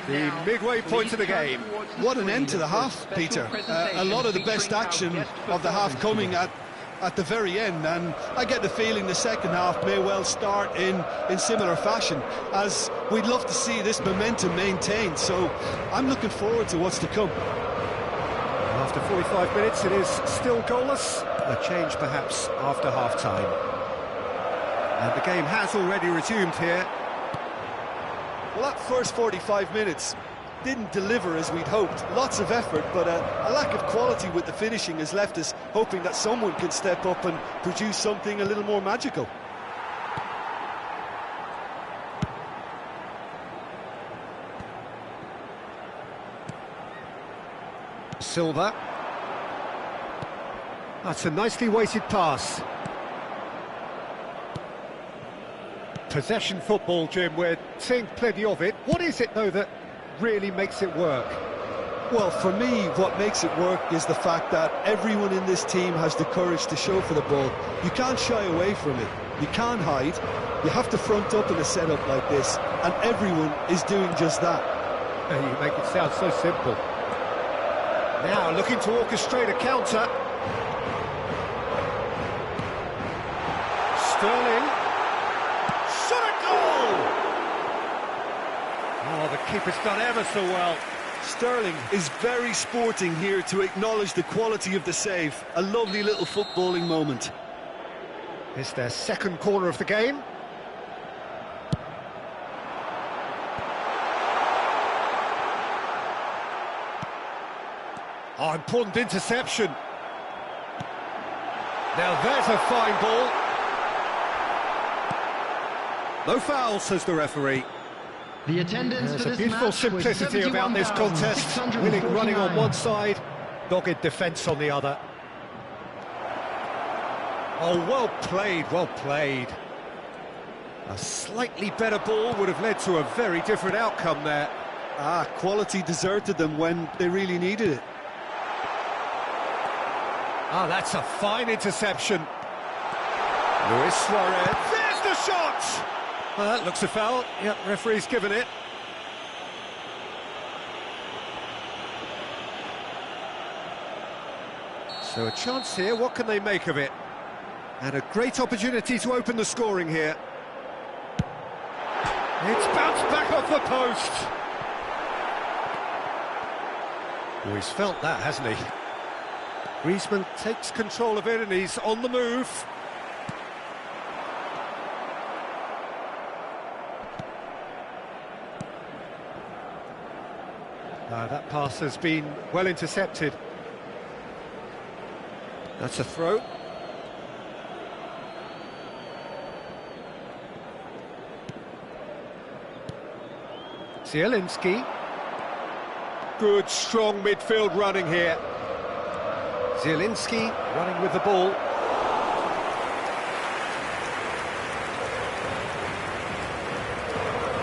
The midway point of the game. What an end to the half, Peter. A lot of the best action of the half coming at the very end, and I get the feeling the second half may well start in similar fashion, as we'd love to see this momentum maintained, so I'm looking forward to what's to come. After 45 minutes, it is still goalless. A change perhaps after half-time. And the game has already resumed here. Well, that first 45 minutes didn't deliver as we'd hoped. Lots of effort, but a lack of quality with the finishing has left us hoping that someone can step up and produce something a little more magical. Silva. That's a nicely weighted pass. Possession football, Jim, we're seeing plenty of it. What is it, though, that really makes it work? Well, for me, what makes it work is the fact that everyone in this team has the courage to show for the ball. You can't shy away from it. You can't hide. You have to front up in a setup like this, and everyone is doing just that. You make it sound so simple. Now looking to orchestrate a counter. Sterling. Shot a goal! Oh, the keeper's done ever so well. Sterling is very sporting here to acknowledge the quality of the save. A lovely little footballing moment. It's their second corner of the game. Oh, important interception. Now there's a fine ball. No foul, says the referee. The attendance There's for a this beautiful match was simplicity about this contest. Winning running on one side, dogged defence on the other. Oh, well played, well played. A slightly better ball would have led to a very different outcome there. Quality deserted them when they really needed it. Ah, that's a fine interception. Luis Suarez, there's the shot! Well, that looks a foul. Yep, referee's given it. So a chance here, what can they make of it? And a great opportunity to open the scoring here. It's bounced back off the post. Oh, he's felt that, hasn't he? Griezmann takes control of it and he's on the move. That pass has been well intercepted. That's a throw. Zielinski. Good, strong midfield running here. Zielinski running with the ball.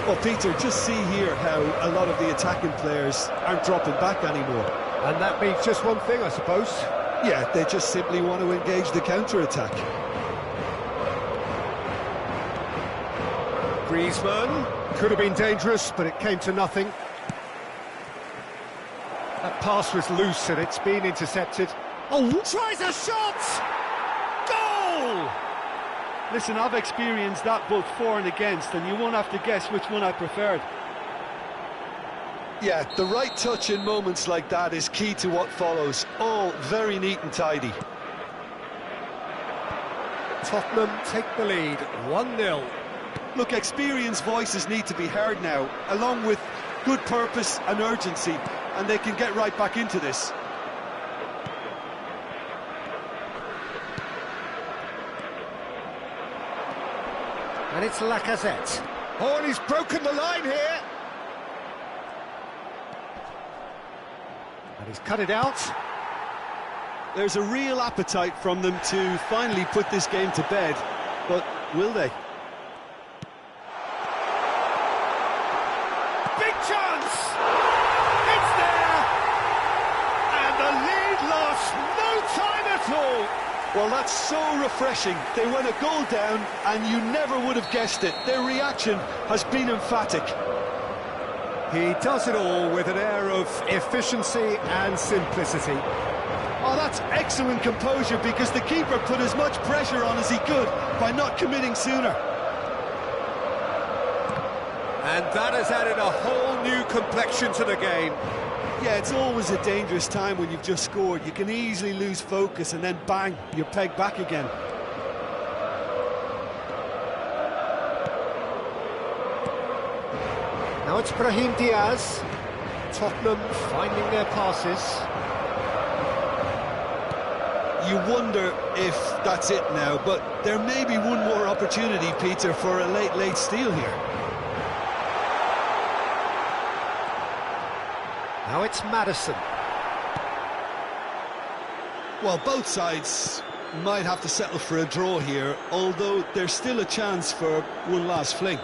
Well, Peter, just see here how a lot of the attacking players aren't dropping back anymore. And that means just one thing, I suppose. Yeah, they just simply want to engage the counter-attack. Griezmann could have been dangerous, but it came to nothing. That pass was loose and it's been intercepted. Oh, tries a shot! Goal! Listen, I've experienced that both for and against, and you won't have to guess which one I preferred. Yeah, the right touch in moments like that is key to what follows. All very neat and tidy. Tottenham take the lead, 1-0. Look, experienced voices need to be heard now, along with good purpose and urgency, and they can get right back into this. And it's Lacazette. Oh, and he's broken the line here. And he's cut it out. There's a real appetite from them to finally put this game to bed, but will they? Big chance! It's there! And the lead lost no time at all. Well, that's so refreshing. They went a goal down and you never would have guessed it. Their reaction has been emphatic. He does it all with an air of efficiency and simplicity. Oh, that's excellent composure, because the keeper put as much pressure on as he could by not committing sooner. And that has added a whole new complexion to the game. Yeah, it's always a dangerous time when you've just scored. You can easily lose focus and then bang, you're pegged back again. Now it's Brahim Diaz. Tottenham finding their passes. You wonder if that's it now, but there may be one more opportunity, Peter, for a late steal here. Now it's Maddison. Well, both sides might have to settle for a draw here, although there's still a chance for one last fling.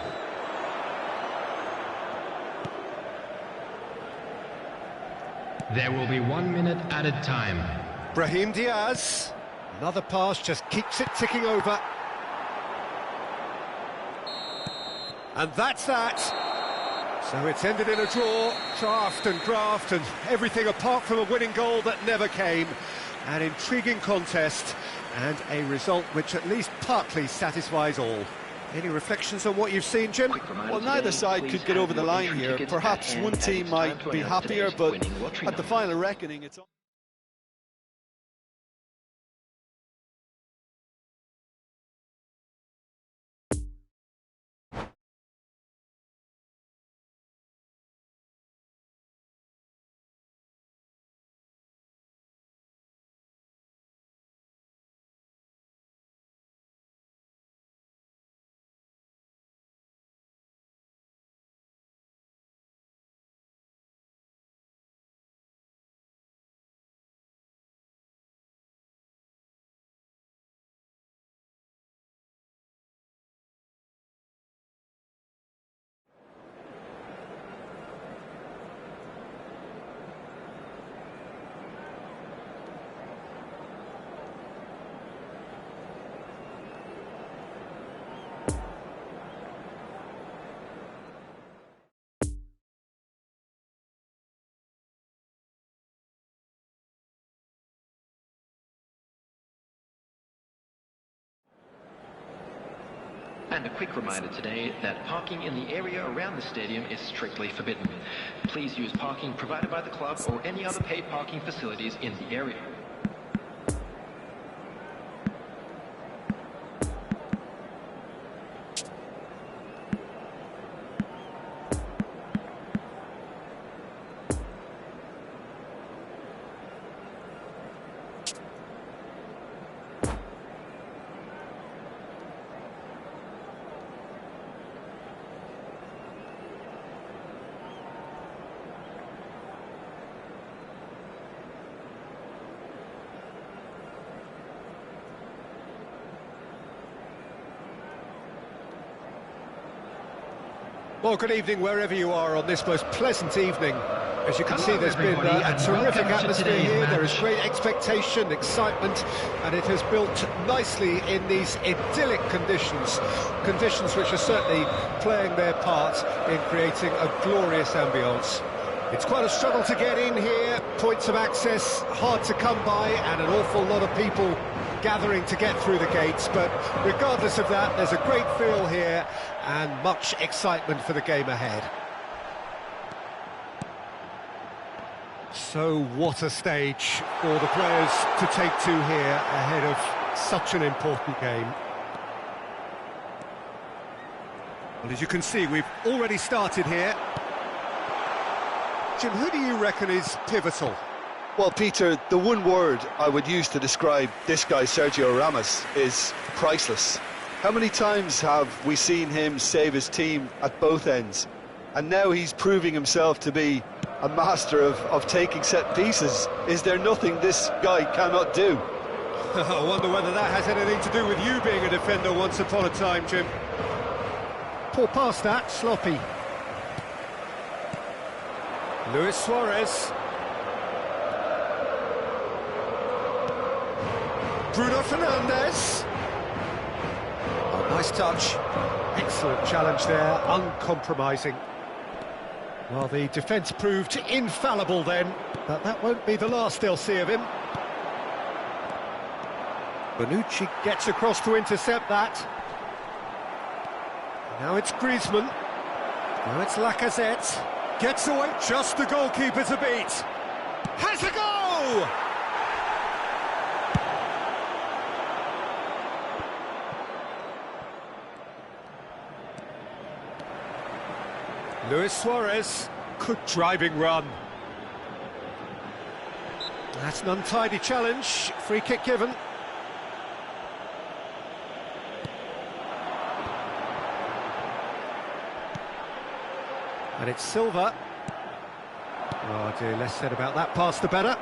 There will be 1 minute added time. Brahim Diaz. Another pass just keeps it ticking over. And that's that. So it's ended in a draw, draft and graft and everything apart from a winning goal that never came. An intriguing contest and a result which at least partly satisfies all. Any reflections on what you've seen, Jim? Well, neither side could get over the line here. Perhaps one team might be happier, but at the final reckoning, it's... And a quick reminder today that parking in the area around the stadium is strictly forbidden. Please use parking provided by the club or any other paid parking facilities in the area. Well, good evening wherever you are on this most pleasant evening. As you can see, there's been a terrific atmosphere here. There is great expectation, excitement, and it has built nicely in these idyllic conditions. Conditions which are certainly playing their part in creating a glorious ambience. It's quite a struggle to get in here, points of access hard to come by, and an awful lot of people gathering to get through the gates, but regardless of that, there's a great feel here and much excitement for the game ahead. So what a stage for the players to take to here ahead of such an important game. Well, as you can see, we've already started here. Jim, who do you reckon is pivotal? Well, Peter, the one word I would use to describe this guy, Sergio Ramos, is priceless. How many times have we seen him save his team at both ends? And now he's proving himself to be a master of taking set pieces. Is there nothing this guy cannot do? I wonder whether that has anything to do with you being a defender once upon a time, Jim. Poor pass that, sloppy. Luis Suarez. Bruno Fernandes. Oh, nice touch. Excellent challenge there, uncompromising. Well, the defence proved infallible then, but that won't be the last they'll see of him. Bonucci gets across to intercept that. Now it's Griezmann. Now it's Lacazette. Gets away, just the goalkeeper to beat. Has a goal! Luis Suarez, good driving run. That's an untidy challenge, free kick given. And it's Silva. Oh dear, less said about that pass the better.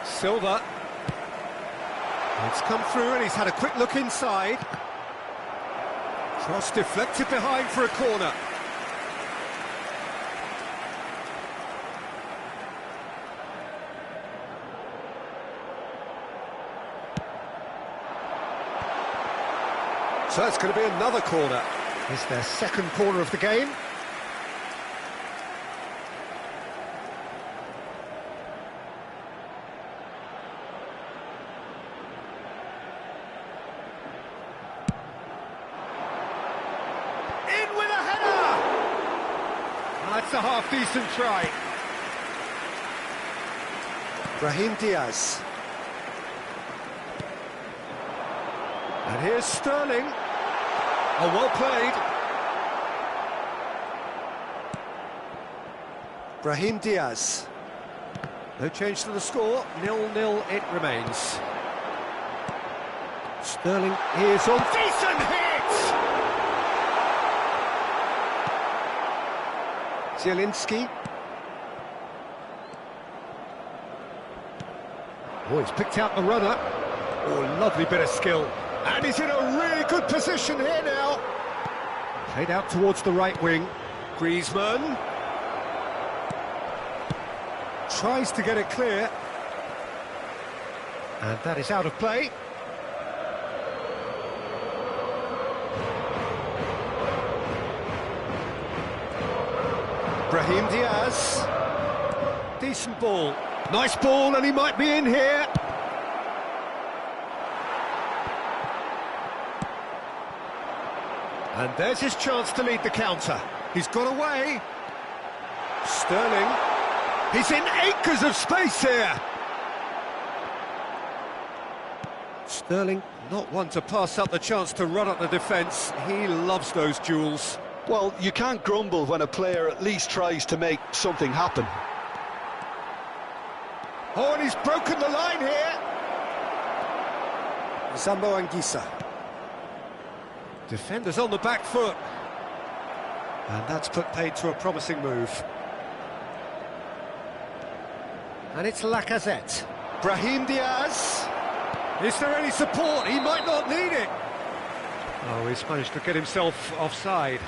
Silva. It's come through and he's had a quick look inside. Cross deflected behind for a corner. So it's going to be another corner. It's their second corner of the game. In with a header! That's a half-decent try. Brahim Diaz. And here's Sterling. Oh, well played. Brahim Diaz. No change to the score, 0-0 it remains. Sterling is on. Decent hit! Zielinski. Oh, he's picked out the runner. Oh, lovely bit of skill. And he's in a really good position here now. Played out towards the right wing. Griezmann. Tries to get it clear. And that is out of play. Brahim Diaz. Decent ball. Nice ball, and he might be in here. And there's his chance to lead the counter. He's got away. Sterling. He's in acres of space here. Sterling, not one to pass up the chance to run at the defence. He loves those duels. Well, you can't grumble when a player at least tries to make something happen. Oh, and he's broken the line here. Zambo Anguissa. Defenders on the back foot. And that's put paid to a promising move. And it's Lacazette. Brahim Diaz. Is there any support? He might not need it. Oh, he's managed to get himself offside.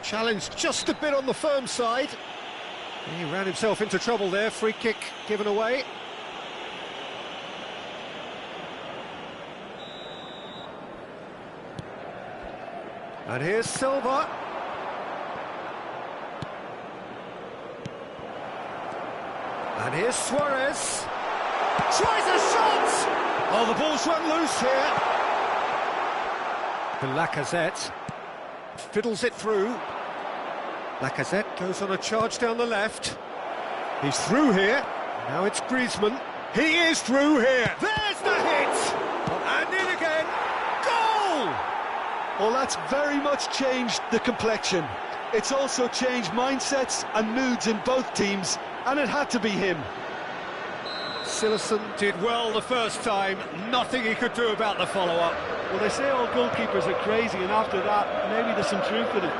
Challenged just a bit on the firm side. He ran himself into trouble there. Free kick given away. And here's Silva. And here's Suarez. Tries a shot! Oh, the ball's run loose here. The Lacazette. Fiddles it through. Lacazette goes on a charge down the left. He's through here. Now it's Griezmann. He is through here. There's the hit! And in again. Goal! Well, that's very much changed the complexion. It's also changed mindsets and moods in both teams, and it had to be him. Cillessen did well the first time. Nothing he could do about the follow-up. Well, they say all goalkeepers are crazy, and after that, maybe there's some truth in it.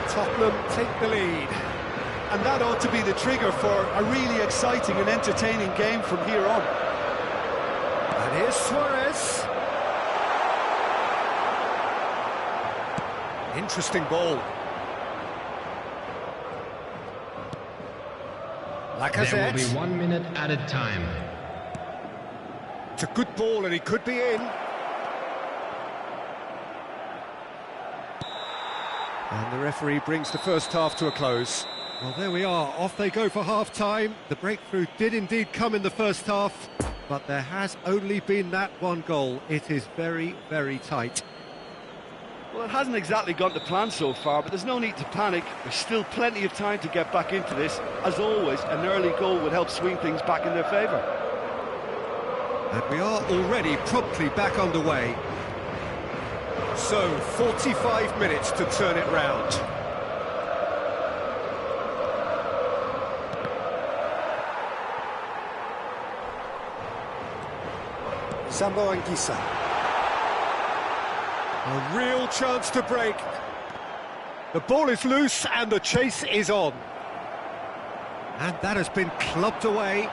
Tottenham take the lead. And that ought to be the trigger for a really exciting and entertaining game from here on. And here's Suarez. Interesting ball. Lacazette. There will be 1 minute added time. It's a good ball and he could be in. And the referee brings the first half to a close. Well, there we are. Off they go for half-time. The breakthrough did indeed come in the first half, but there has only been that one goal. It is very, very tight. Well, it hasn't exactly gone to plan so far, but there's no need to panic. There's still plenty of time to get back into this. As always, an early goal would help swing things back in their favour. And we are already promptly back underway. So, 45 minutes to turn it round. Zambo Anguissa. A real chance to break. The ball is loose and the chase is on. And that has been clubbed away.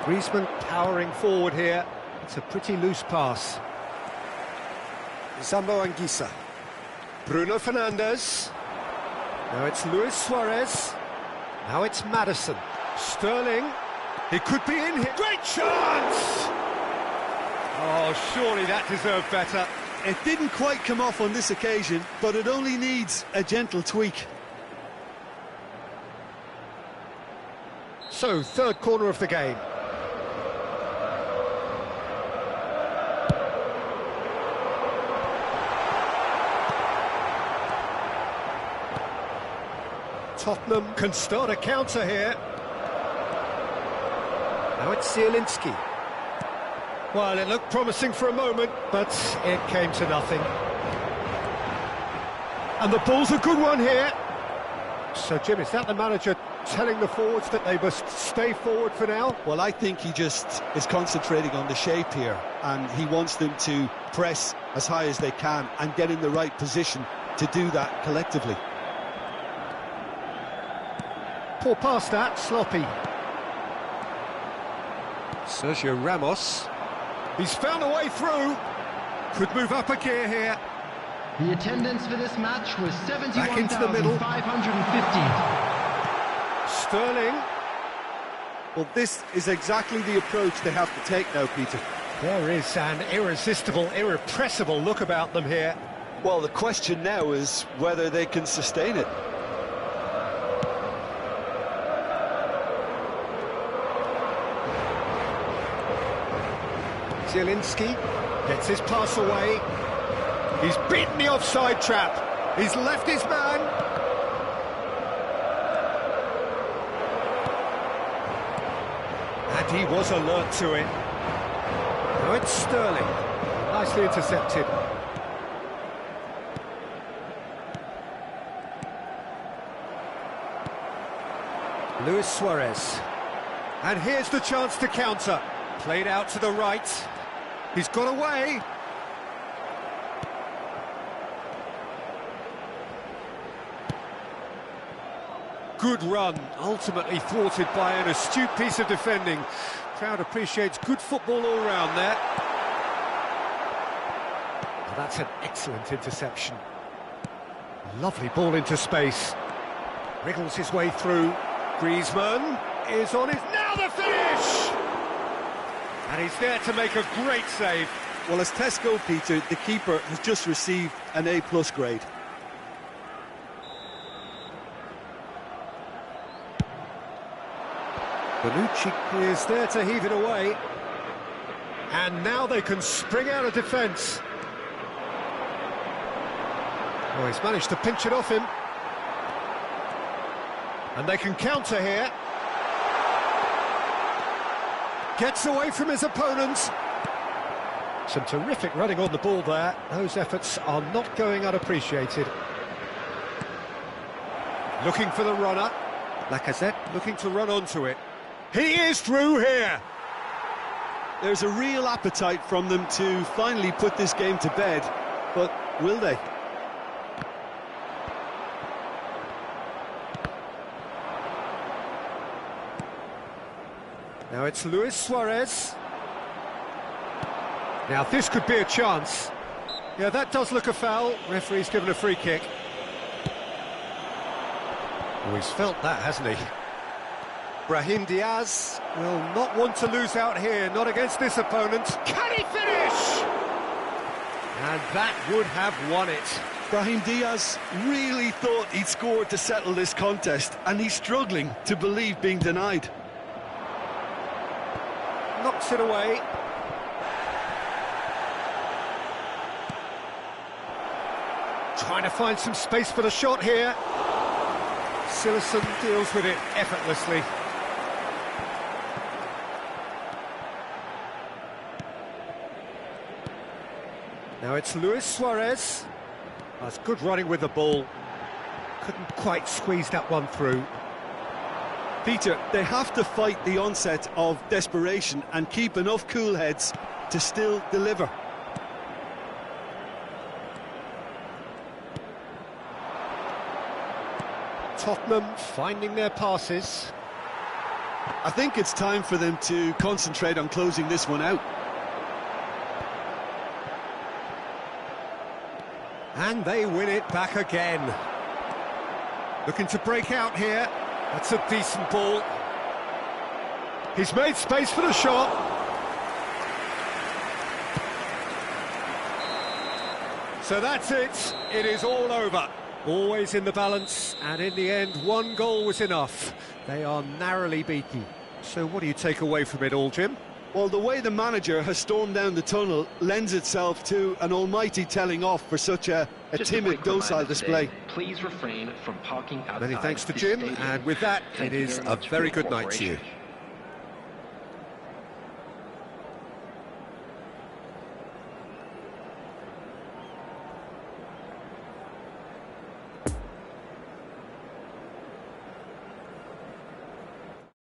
Griezmann powering forward here. It's a pretty loose pass. Zambo Anguissa. Bruno Fernandes. Now it's Luis Suarez. Now it's Maddison. Sterling. He could be in here. Great chance! Oh, surely that deserved better. It didn't quite come off on this occasion, but it only needs a gentle tweak. So, third corner of the game. Tottenham can start a counter here. Now it's Zielinski. Well, it looked promising for a moment, but it came to nothing. And the ball's a good one here. So, Jim, is that the manager telling the forwards that they must stay forward for now? Well, I think he just is concentrating on the shape here, and he wants them to press as high as they can and get in the right position to do that collectively. Poor pass that, sloppy. Sergio Ramos. He's found a way through. Could move up a gear here. The attendance for this match was Back into the middle. 71,550. Sterling. Well, this is exactly the approach they have to take now, Peter. There is an irresistible, irrepressible look about them here. Well, the question now is whether they can sustain it. Zielinski gets his pass away. He's beaten the offside trap. He's left his man. And he was alert to it. Now it's Sterling. Nicely intercepted. Luis Suarez. And here's the chance to counter. Played out to the right. He's got away. Good run, ultimately thwarted by an astute piece of defending. Crowd appreciates good football all round there. Well, that's an excellent interception. Lovely ball into space. Wriggles his way through. Griezmann is on his... Now the finish! And he's there to make a great save. Well, as Tesco, Peter, the keeper has just received an A+ grade. Bonucci is there to heave it away. And now they can spring out of defence. Oh, he's managed to pinch it off him. And they can counter here. Gets away from his opponents. Some terrific running on the ball there. Those efforts are not going unappreciated. Looking for the runner. Lacazette looking to run onto it. He is through here. There's a real appetite from them to finally put this game to bed, but will they? Now it's Luis Suarez. Now this could be a chance. Yeah, that does look a foul. Referee's given a free kick. Oh, he's felt that, hasn't he? Brahim Diaz will not want to lose out here, not against this opponent. Can he finish? And that would have won it. Brahim Diaz really thought he'd scored to settle this contest, and he's struggling to believe being denied. Knocks it away. Trying to find some space for the shot here. Silerson deals with it effortlessly. Now it's Luis Suarez. That's good running with the ball. Couldn't quite squeeze that one through. Peter, they have to fight the onset of desperation and keep enough cool heads to still deliver. Tottenham finding their passes. I think it's time for them to concentrate on closing this one out. And they win it back again. Looking to break out here. That's a decent ball. He's made space for the shot. So that's it. It is all over. Always in the balance, and in the end, one goal was enough. They are narrowly beaten. So what do you take away from it all, Jim? Well, the way the manager has stormed down the tunnel lends itself to an almighty telling off for such a timid, docile display. Please refrain from parking outside. Many thanks to Jim, and with that, it is a very good night to you.